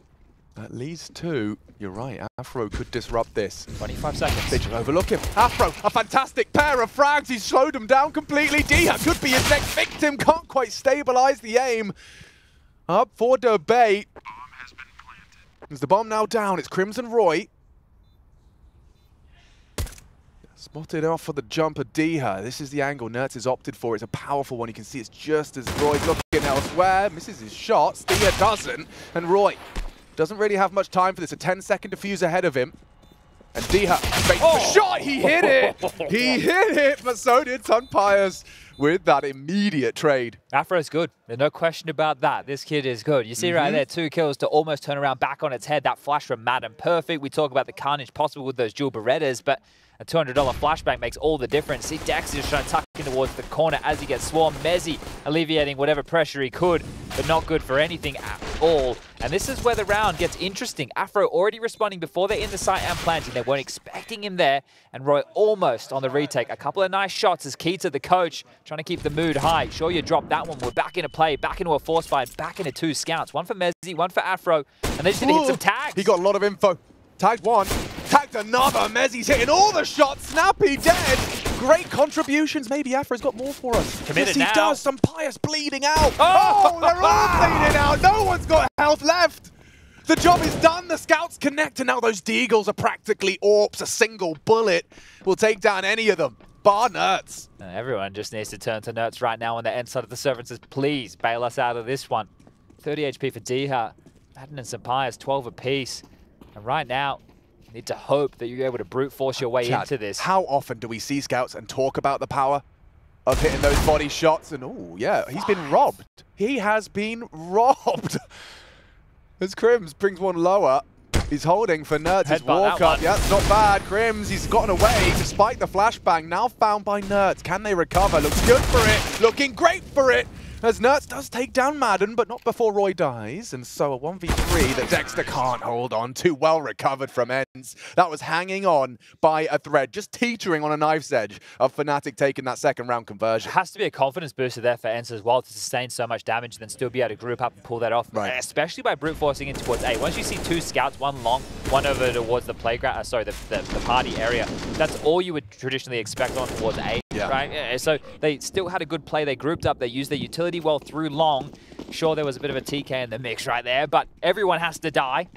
At least 2. You're right, Afro could disrupt this. 25 seconds. They should overlook him. Afro, a fantastic pair of frags. He's slowed him down completely. Diha could be his next victim. Can't quite stabilize the aim. Up for debate. Bomb has been planted. Is the bomb now down? It's Crimson roeJ. Spotted off for the jumper, Diha. This is the angle NertZ has opted for. It's a powerful one. You can see it's just as roeJ's looking elsewhere. Misses his shots. Diha doesn't. And roeJ doesn't really have much time for this. A 10-second defuse ahead of him. And Diha faked the shot. He hit it. He hit it, but so did Pius with that immediate trade. Afro's good. There's no question about that. This kid is good. You see right there, 2 kills to almost turn around back on its head. That flash from Madden, perfect. We talk about the carnage possible with those dual Berettas, but a $200 flashbang makes all the difference. See Dexter just trying to tuck in towards the corner as he gets swarmed. mezii alleviating whatever pressure he could, but not good for anything at all. And this is where the round gets interesting. Afro already responding before they're in the site and planting. They weren't expecting him there. And roeJ almost on the retake. A couple of nice shots as Keita, the coach, trying to keep the mood high. Sure, you drop that one. We're back into play, back into a force fight, back into 2 scouts. One for mezii, one for Afro. And they just need to hit some tags. He got a lot of info. Tagged one, tagged another. mezii's hitting all the shots. Snappy dead. Great contributions. Maybe Afro's got more for us. Committed yes, he now. does. Some Pius bleeding out. Oh, they're all bleeding out. No one's got health left. The job is done. The scouts connect, and now those Deagles are practically AWPs. A single bullet will take down any of them. Bar NertZ. Everyone just needs to turn to NertZ right now on the end side of the server and says, please bail us out of this one. 30 HP for Diha. Madden and some Pius, 12 apiece. And right now, you need to hope that you're able to brute force your way Chad, into this. How often do we see scouts and talk about the power of hitting those body shots? And oh, yeah, he's been robbed. He has been robbed. As Crims brings one lower, he's holding for NertZ's walk up. Yeah, it's not bad. Crims, he's gotten away despite the flashbang. Now found by NertZ. Can they recover? Looks good for it. Looking great for it. As NertZ does take down Madden, but not before roeJ dies. And so a 1v3 that Dexter can't hold on to. Well recovered from ENCE. That was hanging on by a thread, just teetering on a knife's edge of fnatic taking that second round conversion. It has to be a confidence booster there for ENCE as well to sustain so much damage and then still be able to group up and pull that off. Right. Especially by brute forcing in towards A. Once you see 2 scouts, one long, one over towards the playground, the party area, that's all you would traditionally expect on towards A. Yeah. Right? Yeah, so they still had a good play. They grouped up. They used their utility well through long. Sure, there was a bit of a TK in the mix right there, but everyone has to die.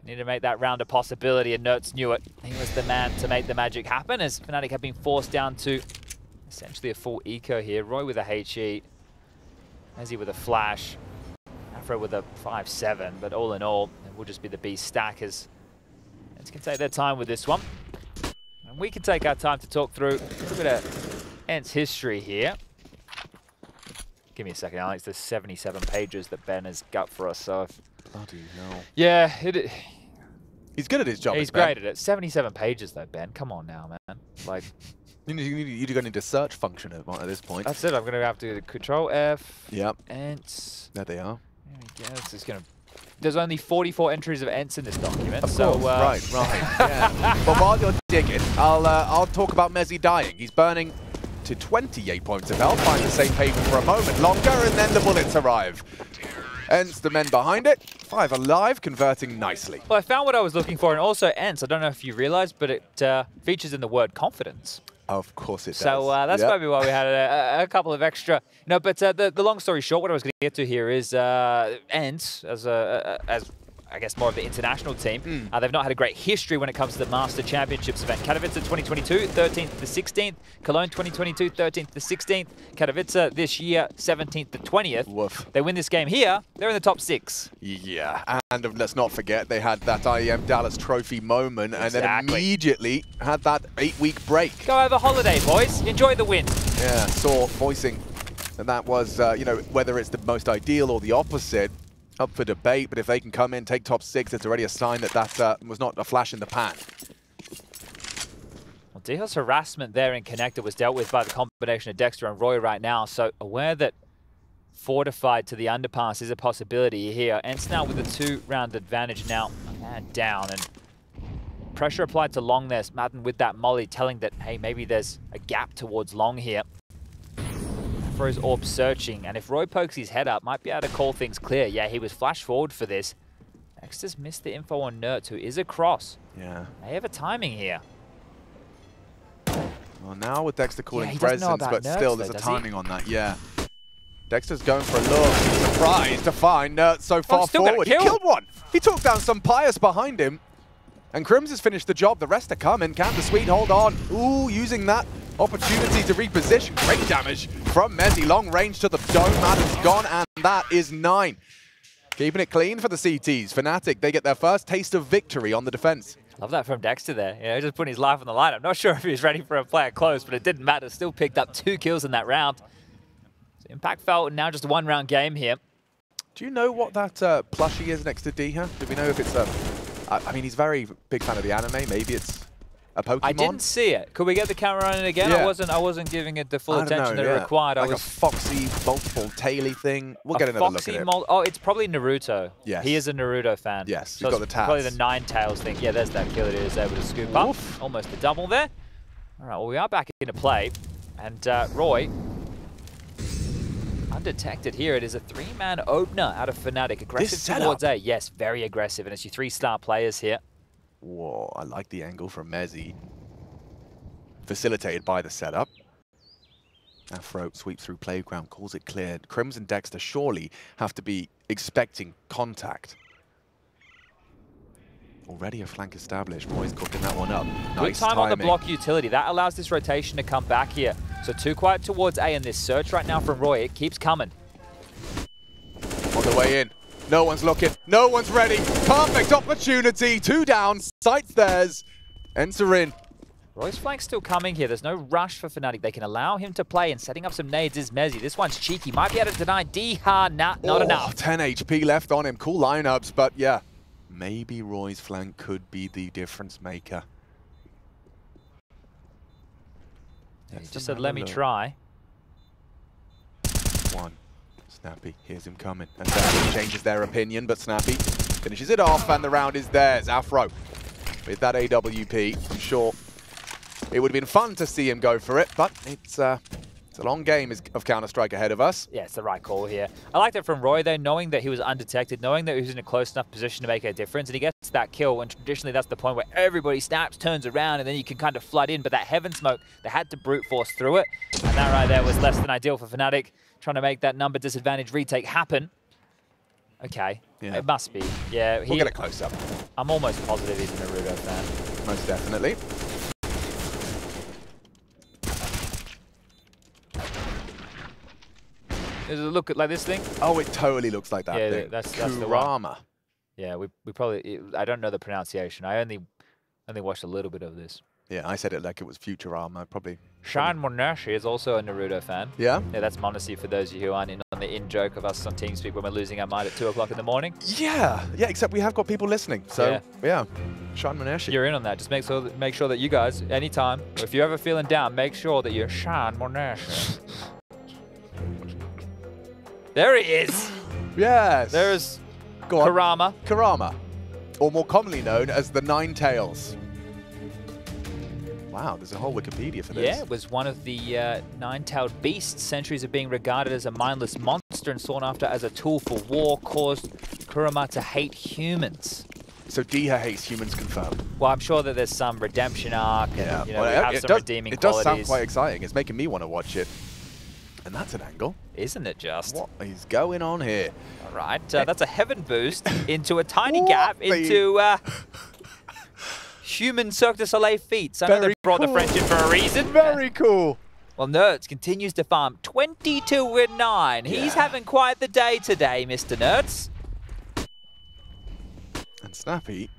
Need to make that round a possibility, and NertZ knew it. He was the man to make the magic happen, as fnatic have been forced down to essentially a full eco here. roeJ with a HE, mezii with a flash, Afro with a 5-7, but all in all, it will just be the B stack as NertZ can take their time with this one. And we can take our time to talk through a little bit of ENCE history here. Give me a second, Alex. There's 77 pages that Ben has got for us, so... Bloody hell. Yeah, he's good at his job. He's great at it. 77 pages though, Ben. Come on now, man. Like, you're going to need a search function at this point. That's it. I'm going to have to do Control F. Yep. ENCE. There they are. There we go. This is going to. There's only 44 entries of ENCE in this document. Of so course. Right. Yeah. But while you're digging, I'll talk about mezii dying. He's burning to 28 points of health. Find the same pavement for a moment longer, and then the bullets arrive. ENCE, the men behind it, 5 alive, converting nicely. Well, I found what I was looking for, and also ENCE, I don't know if you realized, but it features in the word confidence. Of course it does. So that's maybe why we had a couple of extra. No, but the long story short, what I was going to get to here is ENCE, as I guess more of the international team, they've not had a great history when it comes to the Master Championships event. Katowice 2022, 13th to 16th. Cologne 2022, 13th to 16th. Katowice this year, 17th to 20th. Woof. They win this game here, they're in the top 6. Yeah, and let's not forget they had that IEM Dallas Trophy moment, and then immediately had that 8-week break. Go have a holiday, boys. Enjoy the win. Yeah, saw voicing that was, you know, whether it's the most ideal or the opposite, up for debate, but if they can come in, take top 6, it's already a sign that that was not a flash in the pan. Well, Dihos harassment there in Connector was dealt with by the combination of Dexter and roeJ right now, so aware that fortified to the underpass is a possibility here. ENCE now with a 2-round advantage now, and down, and pressure applied to long there. Madden with that molly telling that, hey, maybe there's a gap towards long here. For his orb searching, and if roeJ pokes his head up, might be able to call things clear. Yeah, he was flash forward for this. Dexter's missed the info on NertZ, who is across. Yeah. They have a timing here. Well, now with Dexter calling presence, but NertZ, still there's a timing on that, yeah. Dexter's going for a look. He's surprised to find NertZ so far forward. He killed one. He took down some Pius behind him. And Crims has finished the job. The rest are coming. Can the Sweet hold on? Ooh, using that opportunity to reposition. Great damage from mezii. Long range to the dome. Madden's gone, and that is 9. Keeping it clean for the CTs. fnatic, they get their first taste of victory on the defense. Love that from Dexter there. You know, just putting his life on the line. I'm not sure if he was ready for a player close, but it didn't matter. Still picked up 2 kills in that round. So impact felt, and now just a 1-round game here. Do you know what that plushie is next to Diha? Do we know if it's a... I mean, he's a very big fan of the anime. Maybe it's a Pokemon. I didn't see it. Could we get the camera on it again? Yeah. I wasn't giving it the full attention that it required. Like a foxy, multiple taily thing. We'll get another look at it. Oh, it's probably Naruto. Yes. He is a Naruto fan. Yes, so he's got the tats. Probably the 9-tails thing. Yeah, there's that kill. It is able to scoop up. Almost a double there. All right, well, we are back into play. And roeJ, undetected here. It is a 3-man opener out of fnatic. Aggressive towards A. Yes, very aggressive. And it's your 3-star players here. Whoa, I like the angle from mezii. Facilitated by the setup. Afro sweeps through playground, calls it cleared. Crims and Dexter surely have to be expecting contact. Already a flank established. roeJ's cooking that one up. Nice Good time timing on the block utility. That allows this rotation to come back here. So too quiet towards A, and this search right now from roeJ, it keeps coming. On the way in. No one's looking. No one's ready. Perfect opportunity. 2 down. Sights theirs. Enter in. roeJ's flank's still coming here. There's no rush for fnatic. They can allow him to play, and setting up some nades is mezii. This one's cheeky. Might be able to deny Diha. Not enough. 10 HP left on him. Cool lineups, but yeah. Maybe roeJ's flank could be the difference maker. Yeah, he just said, let me try. 1. Snappy hears him coming, and that changes their opinion, but Snappy finishes it off, and the round is theirs. Afro with that AWP. I'm sure it would have been fun to see him go for it, but it's a long game of Counter-Strike ahead of us. Yeah, it's the right call here. I liked it from roeJ, though, knowing that he was undetected, knowing that he was in a close enough position to make a difference, and he gets that kill, and traditionally that's the point where everybody snaps, turns around, and then you can kind of flood in, but that heaven smoke, they had to brute force through it, and that right there was less than ideal for fnatic, trying to make that number disadvantage retake happen. Okay, yeah. It must be. Yeah, we'll get a close-up. I'm almost positive he's a roeJ fan. Most definitely. Does it look like this thing? Oh, it totally looks like that yeah, thing. that's the one. Kurama. Yeah, we probably. I don't know the pronunciation. I only watched a little bit of this. Yeah, I said it like it was Futurama, probably. Shine Monashi is also a roeJ fan. Yeah? Yeah, that's Monacy for those of you who aren't in on the in-joke of us on TeamSpeak when we're losing our mind at 2 o'clock in the morning. Yeah, except we have got people listening. So, yeah. Shine Monashi. You're in on that. Just make sure that you guys, anytime, or if you're ever feeling down, make sure that you're Shine Monashi. There he is! Yes! There's Go on. Kurama. Kurama, or more commonly known as the Nine Tails. Wow, there's a whole Wikipedia for this. Yeah, it was one of the nine-tailed beasts. Centuries of being regarded as a mindless monster and sought after as a tool for war caused Kurama to hate humans. So Diha hates humans confirmed. Well, I'm sure that there's some redemption arc and we have some redeeming qualities. It does sound qualities. quite exciting. It's making me want to watch it. And that's an angle. Isn't it just? What is going on here? All right, that's a heaven boost into a tiny gap into human Cirque du Soleil feats. I know they brought the French in for a reason. Very cool. Well, NertZ continues to farm 22-9. He's having quite the day today, Mr. NertZ. And Snappy,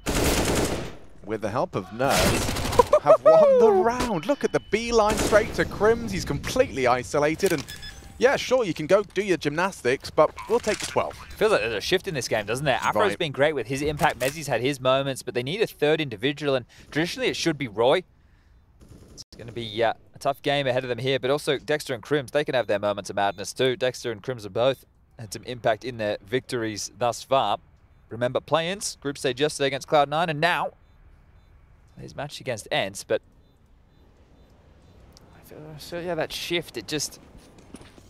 with the help of NertZ, have won the round. Look at the beeline straight to Crims. He's completely isolated. And yeah, sure, you can go do your gymnastics, but we'll take the 12. Feels like there's a shift in this game, doesn't there? Afro's been great with his impact. mezii's had his moments, but they need a third individual, and traditionally it should be roeJ. It's going to be a tough game ahead of them here, but also Dexter and Crims, they can have their moments of madness too. Dexter and Crims have both had some impact in their victories thus far. Remember play-ins, group stage yesterday against Cloud9, and now his match against ENCE, but I feel so yeah, that shift, it just...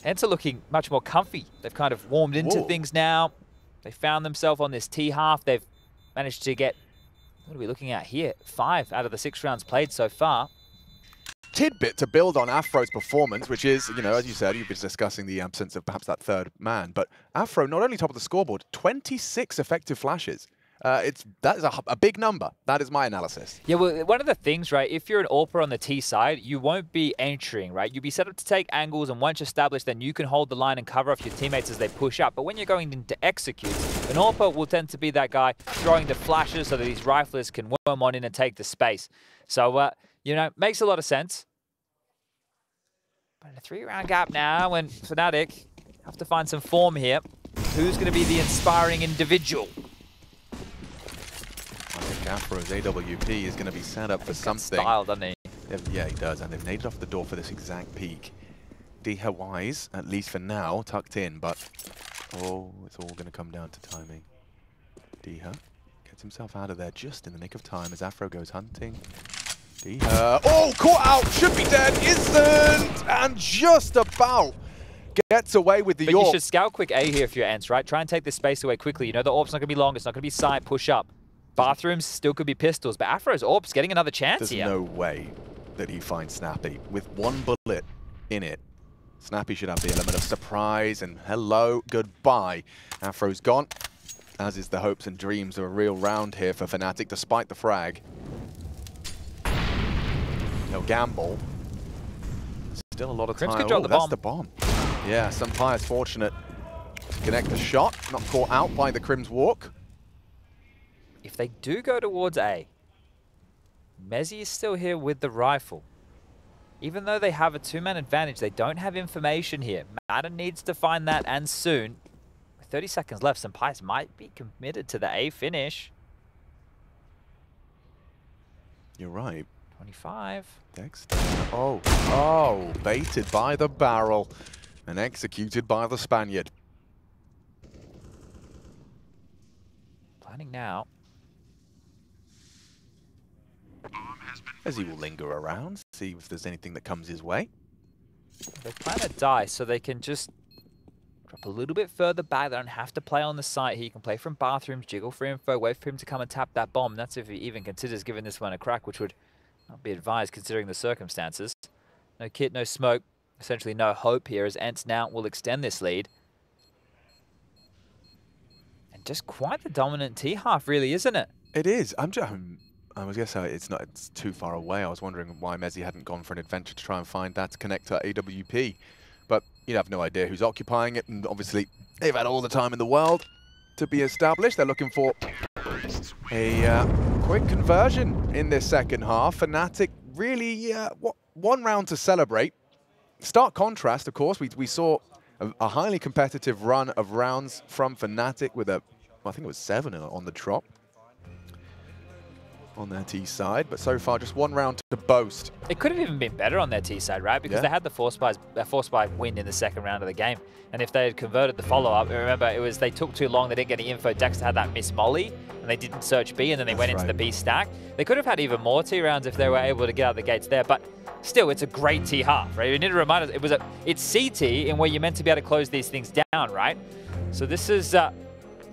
ENCE are looking much more comfy. They've kind of warmed into things now. They found themselves on this T-half. They've managed to get, what are we looking at here? 5 out of the 6 rounds played so far. Tidbit to build on Afro's performance, which is, you know, as you said, you've been discussing the absence of perhaps that third man, but Afro not only top of the scoreboard, 26 effective flashes. That is a big number. That is my analysis. Yeah, well, one of the things, right, if you're an AWPer on the T side, you won't be entering, right? You'll be set up to take angles, and once established, then you can hold the line and cover off your teammates as they push up. But when you're going into execute, an AWPer will tend to be that guy throwing the flashes so that these riflers can worm on in and take the space. So, you know, makes a lot of sense. But a 3-round gap now, and fnatic have to find some form here. Who's going to be the inspiring individual? I think Afro's AWP is going to be set up for something. Style, doesn't he? Yeah, he does, and they've naded off the door for this exact peak. Diha wise, at least for now, tucked in, but oh, it's all going to come down to timing. Diha gets himself out of there just in the nick of time as Afro goes hunting. Diha, oh, caught out, should be dead, isn't, and just about gets away with the But York. you should scout quick A here if you're ENCE, right? Try and take this space away quickly. You know the AWP's not going to be long, it's not going to be side, push up. Bathrooms still could be pistols, but Afro's AWP's getting another chance here. There's no way that he finds Snappy. With one bullet in it, Snappy should have the element of surprise and hello, goodbye. Afro's gone, as is the hopes and dreams of a real round here for fnatic, despite the frag. No gamble. Still a lot of time. Crims could drop the that's bomb. the bomb. Yeah, Sunfire's fortunate to connect the shot. Not caught out by the Crims walk. If they do go towards A, mezii is still here with the rifle. Even though they have a 2-man advantage, they don't have information here. Matter needs to find that, and soon. With 30 seconds left, Senpais might be committed to the A finish. You're right. 25. Dexter. Oh, baited by the barrel and executed by the Spaniard. Planning now. As he will linger around, see if there's anything that comes his way. They plan a dice so they can just drop a little bit further back. They don't have to play on the site here. You can play from bathrooms, jiggle for info, wait for him to come and tap that bomb. That's if he even considers giving this one a crack, which would not be advised considering the circumstances. No kit, no smoke, essentially no hope here as ENCE now will extend this lead. And just quite the dominant T-half really, isn't it? It is. I guess it's too far away. I was wondering why mezii hadn't gone for an adventure to try and find that connector AWP. But you have no idea who's occupying it, and obviously they've had all the time in the world to be established. They're looking for a quick conversion in this second half. fnatic really one round to celebrate. Stark contrast, of course. We saw a highly competitive run of rounds from fnatic with I think it was 7 on the drop on their T side, but so far just one round to boast. It could have even been better on their T side, right? Because they had the force buy win in the second round of the game, and if they had converted the follow-up, remember it was they took too long, they didn't get any info. Dexter had that miss molly, and they didn't search B, and then they went into the B stack. They could have had even more T rounds if they were able to get out the gates there, but still, it's a great T half, right? You need to remind us, it's CT in where you're meant to be able to close these things down, right? So this is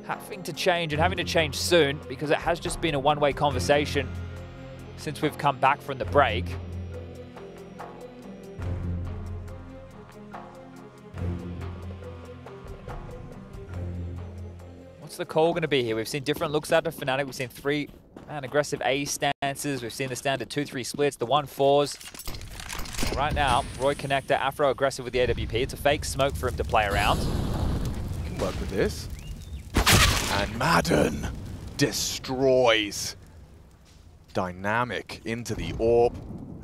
having to change, and having to change soon, because it has just been a one-way conversation since we've come back from the break. What's the call going to be here? We've seen different looks out of fnatic. We've seen 3 aggressive A stances. We've seen the standard 2-3 splits, the 1-4s. Right now, roeJ connector, Afro aggressive with the AWP. It's a fake smoke for him to play around. Can work with this. And Madden destroys. Dynamic into the AWP.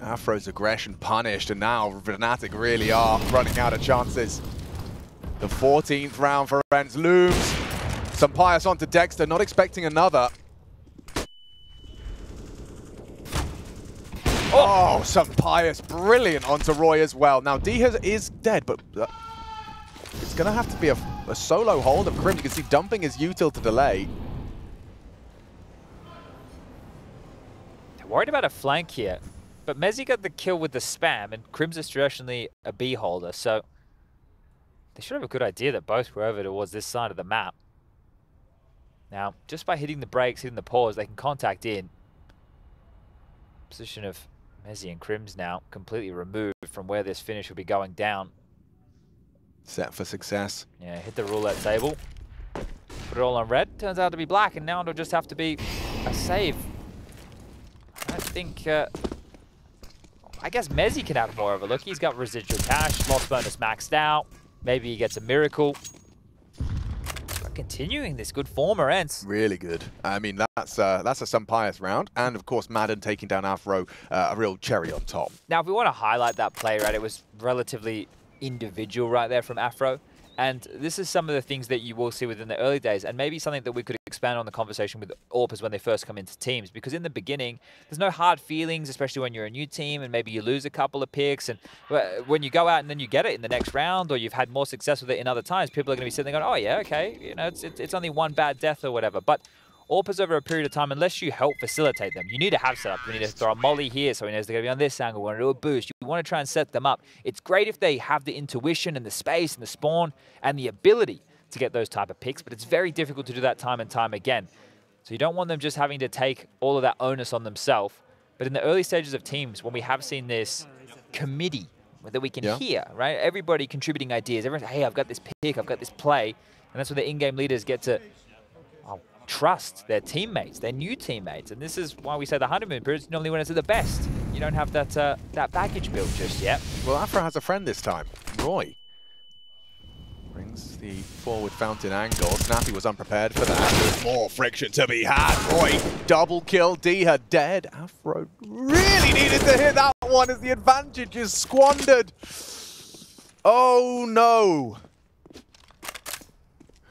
Afro's aggression punished, and now fnatic really are running out of chances. The 14th round for ENCE looms. Sampayas onto Dexter, not expecting another. Oh, Sampayas brilliant onto roeJ as well. Now D is dead, but it's going to have to be a solo hold of Crims. You can see dumping his util to delay. They're worried about a flank here, but mezii got the kill with the spam, and Crims is traditionally a B holder, so they should have a good idea that both were over towards this side of the map. Now, just by hitting the brakes, hitting the pause, they can contact in. Position of mezii and Crims now completely removed from where this finish will be going down. Set for success. Yeah, hit the roulette table. Put it all on red. Turns out to be black, and now it'll just have to be a save. I think, I guess mezii can have more of a look. He's got residual cash, loss bonus maxed out. Maybe he gets a miracle. But continuing this good form, ENCE. Really good. I mean, that's a Sampayas round, and of course Madden taking down Afro, a real cherry on top. Now, if we want to highlight that play, right, it was relatively individual right there from Afro, and this is some of the things that you will see within the early days, and maybe something that we could expand on the conversation with Overpass when they first come into teams, because in the beginning there's no hard feelings, especially when you're a new team and maybe you lose a couple of picks, and when you go out and then you get it in the next round, or you've had more success with it in other times, people are going to be sitting there going, oh yeah, okay, you know, it's only one bad death or whatever. But Overpass over a period of time, unless you help facilitate them, you need to have setup. You need to throw a molly here, so he knows they're going to be on this angle. We want to do a boost. You want to try and set them up. It's great if they have the intuition and the space and the spawn and the ability to get those type of picks, but it's very difficult to do that time and time again. So you don't want them just having to take all of that onus on themselves. But in the early stages of teams, when we have seen this committee that we can hear, right? Everybody contributing ideas. Everyone's, hey, I've got this pick, I've got this play. And that's where the in-game leaders get to trust their teammates, their new teammates. And this is why we say the honeymoon period is normally when it's at the best. You don't have that that baggage built just yet. Well, Afro has a friend this time. roeJ brings the forward fountain angle. Snappy was unprepared for that. There's more friction to be had. roeJ double kill. Diha dead. Afro really needed to hit that one as the advantage is squandered. Oh no.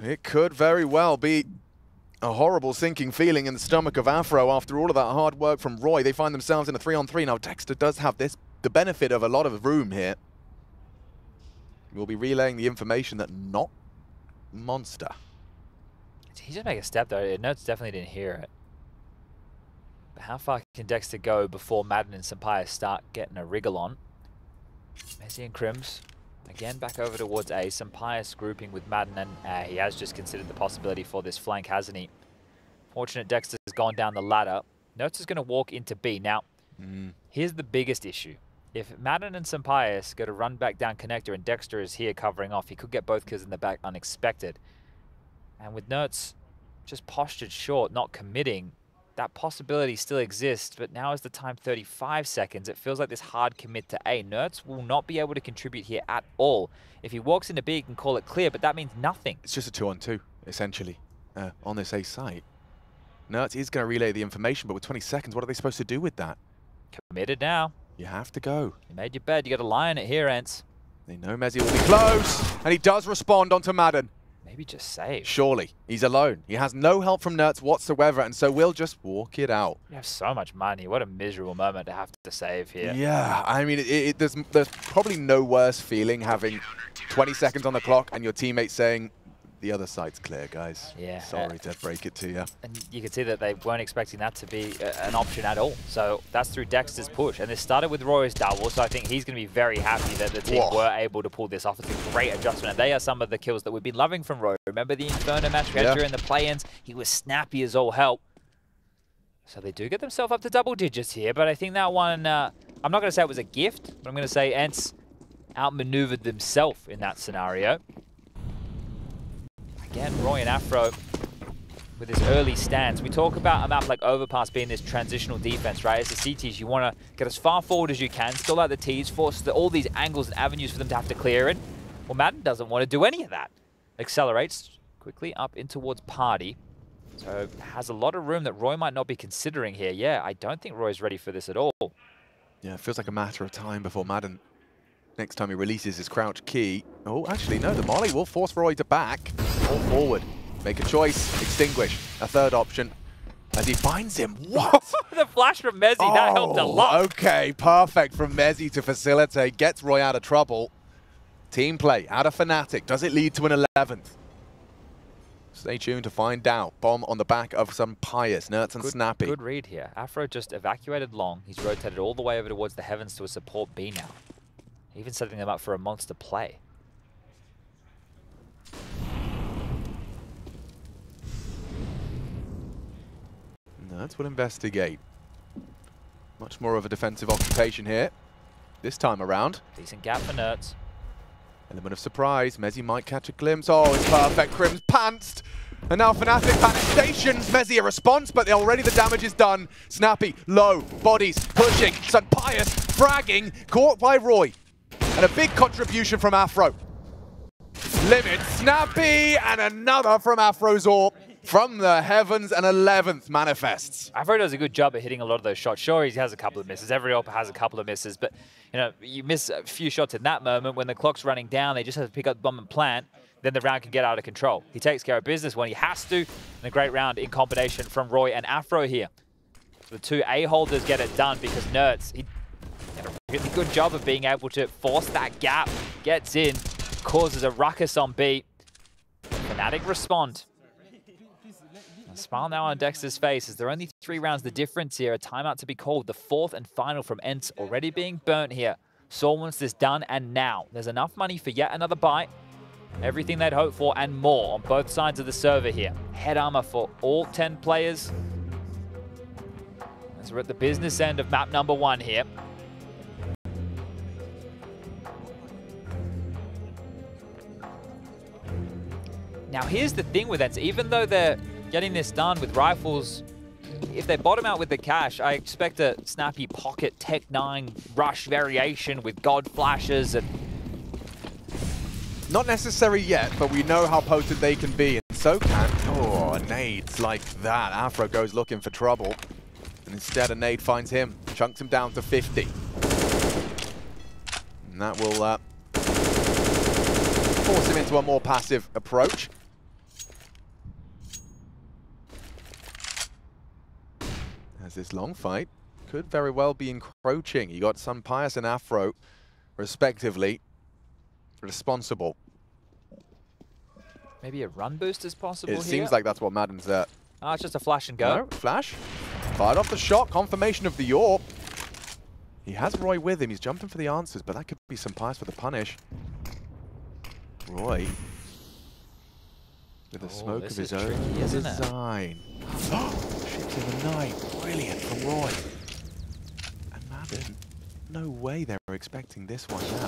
It could very well be a horrible sinking feeling in the stomach of Afro after all of that hard work from roeJ. They find themselves in a 3-on-3. Now, Dexter does have the benefit of a lot of room here. We'll be relaying the information that not Monster. He just make a step though. NertZ definitely didn't hear it. But how far can Dexter go before Madden and Sampayas start getting a wriggle on? mezii and Crims again back over towards A. Sampayas grouping with Madden, and he has just considered the possibility for this flank, hasn't he? Fortunate Dexter's gone down the ladder. NertZ is going to walk into B. Now, here's the biggest issue. If Madden and Sampayas go to run back down connector and Dexter is here covering off, he could get both kills in the back unexpected. And with NertZ just postured short, not committing, that possibility still exists, but now is the time 35 seconds. It feels like this hard commit to A. NertZ will not be able to contribute here at all. If he walks into B, he can call it clear, but that means nothing. It's just a 2-on-2, essentially, on this A site. NertZ is going to relay the information, but with 20 seconds, what are they supposed to do with that? Committed now. You have to go. You made your bed. You got to lie on it here, ENCE. They know mezii will be close, and he does respond onto Madden. Maybe just save. Surely. He's alone. He has no help from NertZ whatsoever, and so we'll just walk it out. You have so much money. What a miserable moment to have to save here. Yeah, I mean, there's probably no worse feeling having 20 seconds on the clock and your teammates saying, the other side's clear, guys. Yeah. Sorry to break it to you. And you can see that they weren't expecting that to be an option at all. So that's through Dexter's push. And this started with roeJ's double, so I think he's going to be very happy that the team were able to pull this off. It's a great adjustment. And they are some of the kills that we've been loving from roeJ. Remember the Inferno match we had during the play-ins? He was snappy as all hell. So they do get themselves up to double digits here, but I think that one, I'm not going to say it was a gift, but I'm going to say ENCE outmaneuvered themselves in that scenario. Again, roeJ and Afro with his early stance. We talk about a map like Overpass being this transitional defense, right? As the CTs, you want to get as far forward as you can, still out the Ts, force all these angles and avenues for them to have to clear in. Well, Madden doesn't want to do any of that. Accelerates quickly up in towards Party. So has a lot of room that roeJ might not be considering here. Yeah, I don't think roeJ's ready for this at all. Yeah, it feels like a matter of time before Madden, next time he releases his crouch key. Oh, actually, no, the molly will force roeJ to back. Or forward. Make a choice. Extinguish. A third option. As he finds him. What? The flash from mezii, that helped a lot. Okay, perfect from mezii to facilitate. Gets roeJ out of trouble. Team play out of fnatic. Does it lead to an 11th? Stay tuned to find out. Bomb on the back of some Pious. NertZ and Snappy. Good read here. Afro just evacuated long. He's rotated all the way over towards the heavens to a support B now. Even setting them up for a monster play. NertZ will investigate. Much more of a defensive occupation here. This time around. Decent gap for NertZ. Element of surprise. mezii might catch a glimpse. Oh, it's perfect. Crim's pantsed. And now fnatic panic stations. mezii a response, but already the damage is done. Snappy, low, bodies, pushing. Pious, fragging, caught by roeJ. And a big contribution from Afro. Limit, Snappy, and another from Afro's AWP. From the heavens, an 11th manifests. Afro does a good job at hitting a lot of those shots. Sure, he has a couple of misses. Every AWP has a couple of misses, but you know, you miss a few shots in that moment when the clock's running down. They just have to pick up the bomb and plant. Then the round can get out of control. He takes care of business when he has to. And a great round in combination from roeJ and Afro here. So the two A holders get it done because NertZ, he did a really good job of being able to force that gap. Gets in, causes a ruckus on B. fnatic respond. A smile now on Dexter's face as there are only 3 rounds. The difference here, a timeout to be called. The 4th and final from ENCE already being burnt here. Saul wants this done and now. There's enough money for yet another bite. Everything they'd hoped for and more on both sides of the server here. Head armor for all 10 players. As we're at the business end of map number 1 here. Now here's the thing with ENCE. Even though they're getting this done with rifles, if they bottom out with the cash, I expect a snappy pocket Tech 9 rush variation with God flashes and... Not necessary yet, but we know how potent they can be, and so can... Oh, nades like that. Afro goes looking for trouble, and instead a nade finds him, chunks him down to 50. And that will force him into a more passive approach. As this long fight could very well be encroaching. You got Pious and Afro, respectively, responsible. Maybe a run boost is possible here? It seems like that's what Madden's at. Oh, it's just a flash and go. No, flash. Fired off the shot. Confirmation of the AWP. He has roeJ with him. He's jumping for the answers, but that could be Pious for the punish. roeJ with a smoke of his own design. Ships in the night. Brilliant from roeJ. And Madden, no way they were expecting this one now.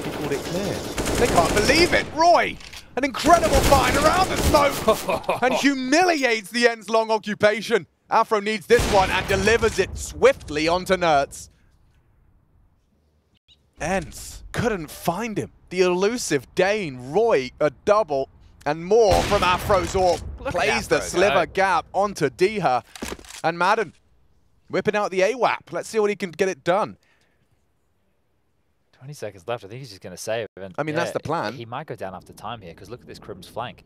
He called it clear. They can't believe it. roeJ, an incredible find around the smoke and humiliates the ENCE long occupation. Afro needs this one and delivers it swiftly onto NertZ. ENCE couldn't find him. The elusive Dane, roeJ, a double, and more from Afro's AWP. Plays the sliver gap onto Diha. And Madden whipping out the AWAP. Let's see what he can get it done. 20 seconds left. I think he's just going to save. And I mean, that's the plan. He might go down after time here, because look at this Crim's flank.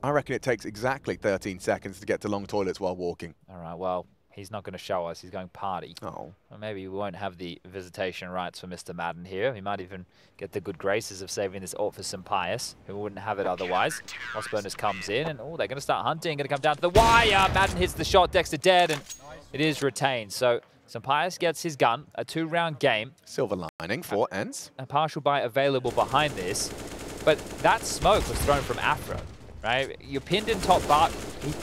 I reckon it takes exactly 13 seconds to get to long toilets while walking. All right, well, he's not going to show us. He's going party. Oh. Or maybe we won't have the visitation rights for Mr. Madden here. He might even get the good graces of saving this AWP for Sampayas, who wouldn't have it otherwise. Lost bonus comes in, and oh, they're going to start hunting. Going to come down to the wire. Madden hits the shot. Dexter dead, and it is retained. So Sampayas gets his gun. A 2-round game. Silver lining for ENCE. A partial buy available behind this. But that smoke was thrown from Afro. Right, you're pinned in top bar.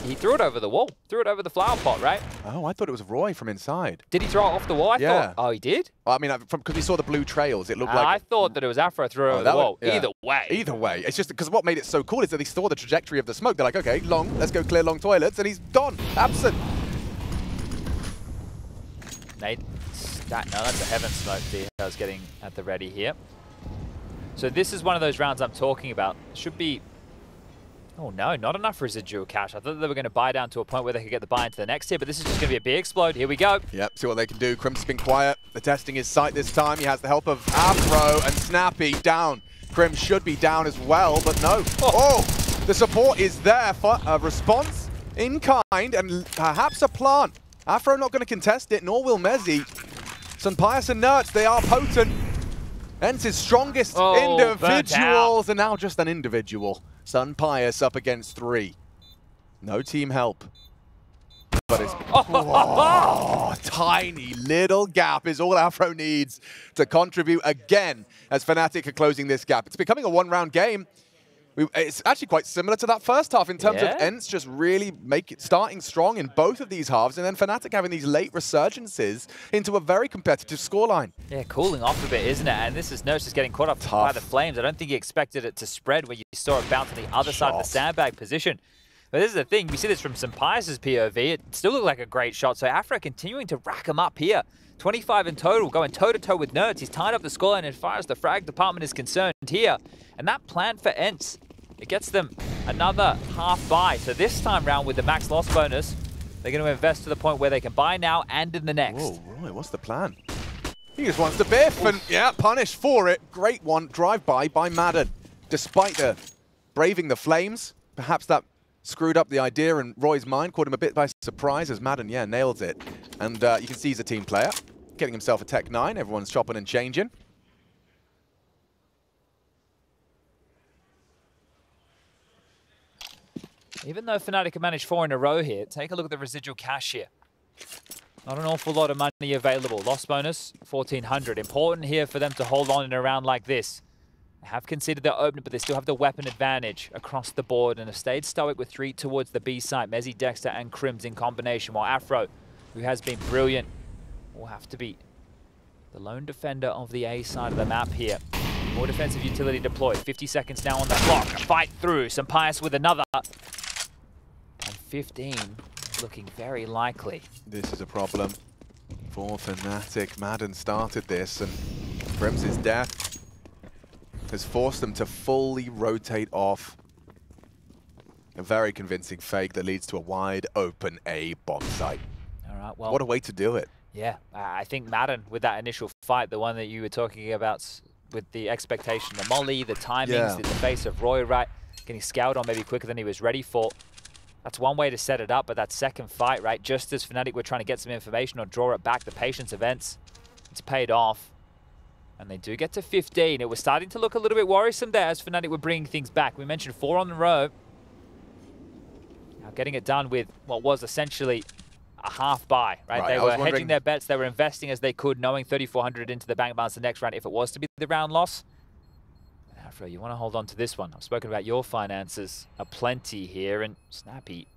He threw it over the wall, threw it over the flower pot, right? Oh, I thought it was roeJ from inside. Did he throw it off the wall? I thought. Oh, he did? I mean, because we saw the blue trails, it looked like. I thought that it was Afro threw over the wall. Yeah. Either way. Either way. It's just because what made it so cool is that they saw the trajectory of the smoke. They're like, okay, long, let's go clear long toilets, and he's gone, absent. Nate, no, that's a heaven smoke. I was getting at the ready here. So this is one of those rounds I'm talking about. Should be. Oh no, not enough residual cash. I thought they were going to buy down to a point where they could get the buy into the next tier, but this is just going to be a big explode. Here we go. Yep, see what they can do. Crim's been quiet. They're testing his sight this time. He has the help of Afro and Snappy down. Crim should be down as well, but no. Oh, the support is there for a response in kind and perhaps a plant. Afro not going to contest it, nor will mezii. Sampayas and NertZ, they are potent. ENCE's strongest individuals, and now just an individual. Sampayas up against 3. No team help. But it's tiny little gap is all Afro needs to contribute again as fnatic are closing this gap. It's becoming a 1-round game. It's actually quite similar to that first half in terms of ENCE just really starting strong in both of these halves, and then fnatic having these late resurgences into a very competitive scoreline. Yeah, cooling off a bit, isn't it? And this is NertZ just getting caught up by the flames. I don't think he expected it to spread where you saw it bounce on the other side of the sandbag position. But this is the thing, we see this from Sampayas' POV. It still looked like a great shot, so Afro continuing to rack him up here. 25 in total, going toe-to-toe with NertZ. He's tied up the scoreline as far as the frag department is concerned here. And that plan for ENCE, it gets them another half buy. So this time round with the max loss bonus, they're going to invest to the point where they can buy now and in the next. Whoa, right, what's the plan? He just wants to biff and punished for it. Great one, drive-by by Madden. Despite the braving the flames, perhaps that screwed up the idea in roeJ's mind, caught him a bit by surprise as Madden, nails it. And you can see he's a team player, getting himself a Tech 9. Everyone's chopping and changing. Even though fnatic have managed 4 in a row here, take a look at the residual cash here. Not an awful lot of money available. Loss bonus, 1,400. Important here for them to hold on in a round like this. They have conceded their opener, but they still have the weapon advantage across the board and have stayed stoic with 3 towards the B site. mezii, Dexter, and Crims in combination, while Afro, who has been brilliant, will have to be the lone defender of the A side of the map here. More defensive utility deployed. 50 seconds now on the clock. A fight through. Sampayas with another. And 15 looking very likely. This is a problem for fnatic. Madden started this, and Crims' death has forced them to fully rotate off. A very convincing fake that leads to a wide open A bomb site. All right, well, what a way to do it. Yeah, I think Madden with that initial fight, the one that you were talking about with the expectation, the molly, the timings, the face of roeJ, right, getting scoured on maybe quicker than he was ready for. That's one way to set it up, but that second fight, right, just as fnatic were trying to get some information or draw it back, the patience of ENCE, it's paid off. And they do get to 15. It was starting to look a little bit worrisome there as fnatic were bringing things back. We mentioned 4 on the row. Now getting it done with what was essentially a half buy, right? They were hedging their bets. They were investing as they could, knowing 3,400 into the bank balance the next round if it was to be the round loss. Afro, you want to hold on to this one. I've spoken about your finances aplenty here, and Snappy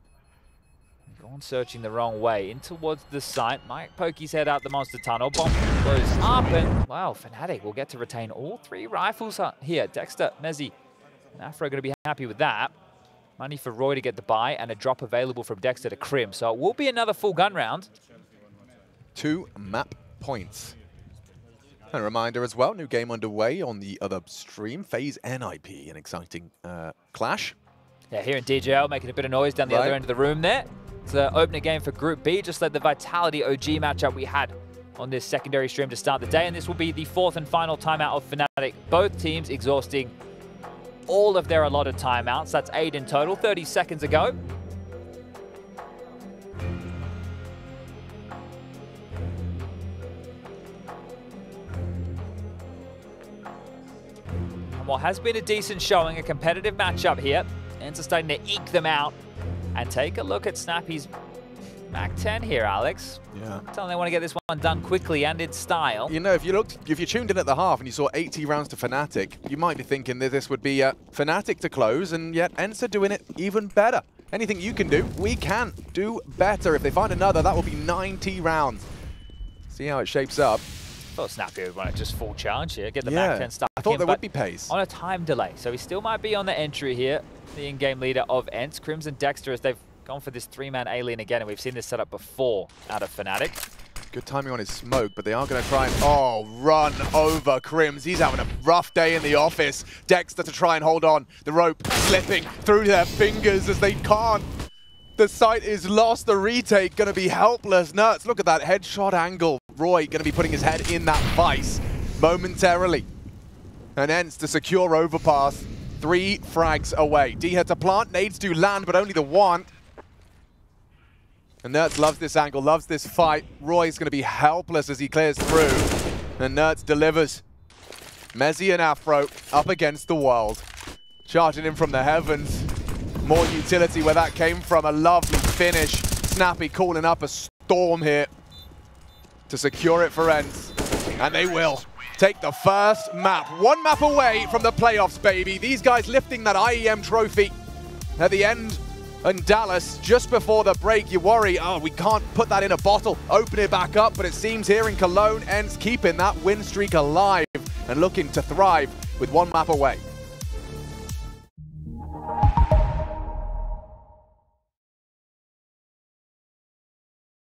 gone searching the wrong way in towards the site. Might poke his head out the monster tunnel. Bomb blows up, and wow, fnatic will get to retain all 3 rifles here. Dexter, mezii, and Afro going to be happy with that. Money for roeJ to get the buy and a drop available from Dexter to Crim. So it will be another full gun round. 2 map points. And a reminder as well, new game underway on the other stream. FaZe NIP, an exciting clash. Yeah, here in DJL making a bit of noise down the other end of the room there. It's the opening game for Group B, just like the Vitality OG matchup we had on this secondary stream to start the day. And this will be the 4th and final timeout of fnatic. Both teams exhausting all of their allotted timeouts. That's 8 in total, 30 seconds ago. And what has been a decent showing, a competitive matchup here. ENCE are starting to eke them out. And take a look at Snappy's Mac 10 here, Alex. Yeah. Tell them they want to get this one done quickly and in style. You know, if you tuned in at the half and you saw 80 rounds to fnatic, you might be thinking that this would be fnatic to close, and yet ENCE are doing it even better. Anything you can do, we can do better. If they find another, that will be 90 rounds. See how it shapes up. I thought Snappy would want to just full charge here, get the Mac 10 stuck I thought in, there would be pace. On a time delay, so he still might be on the entry here. The in-game leader of ENCE, Crimson Dexter, as they've gone for this 3-man alien again, and we've seen this setup before out of fnatic. Good timing on his smoke, but they are going to try and, run over Crims. He's having a rough day in the office. Dexter to try and hold on. The rope slipping through their fingers as they can't. The site is lost. The retake going to be helpless. NertZ, look at that headshot angle. roeJ going to be putting his head in that vice momentarily. And ENCE to secure Overpass. 3 frags away. D had to plant, nades do land, but only the one. And NertZ loves this angle, loves this fight. roeJ's going to be helpless as he clears through. And NertZ delivers. mezii and Afro up against the world. Charging in from the heavens. More utility where that came from. A lovely finish. Snappy calling up a storm here to secure it for ENCE. And they will take the first map. 1 map away from the playoffs, baby. These guys lifting that IEM trophy at the end in Dallas just before the break. You worry, oh, we can't put that in a bottle, open it back up, but it seems here in Cologne, ENCE keeping that win streak alive and looking to thrive with 1 map away.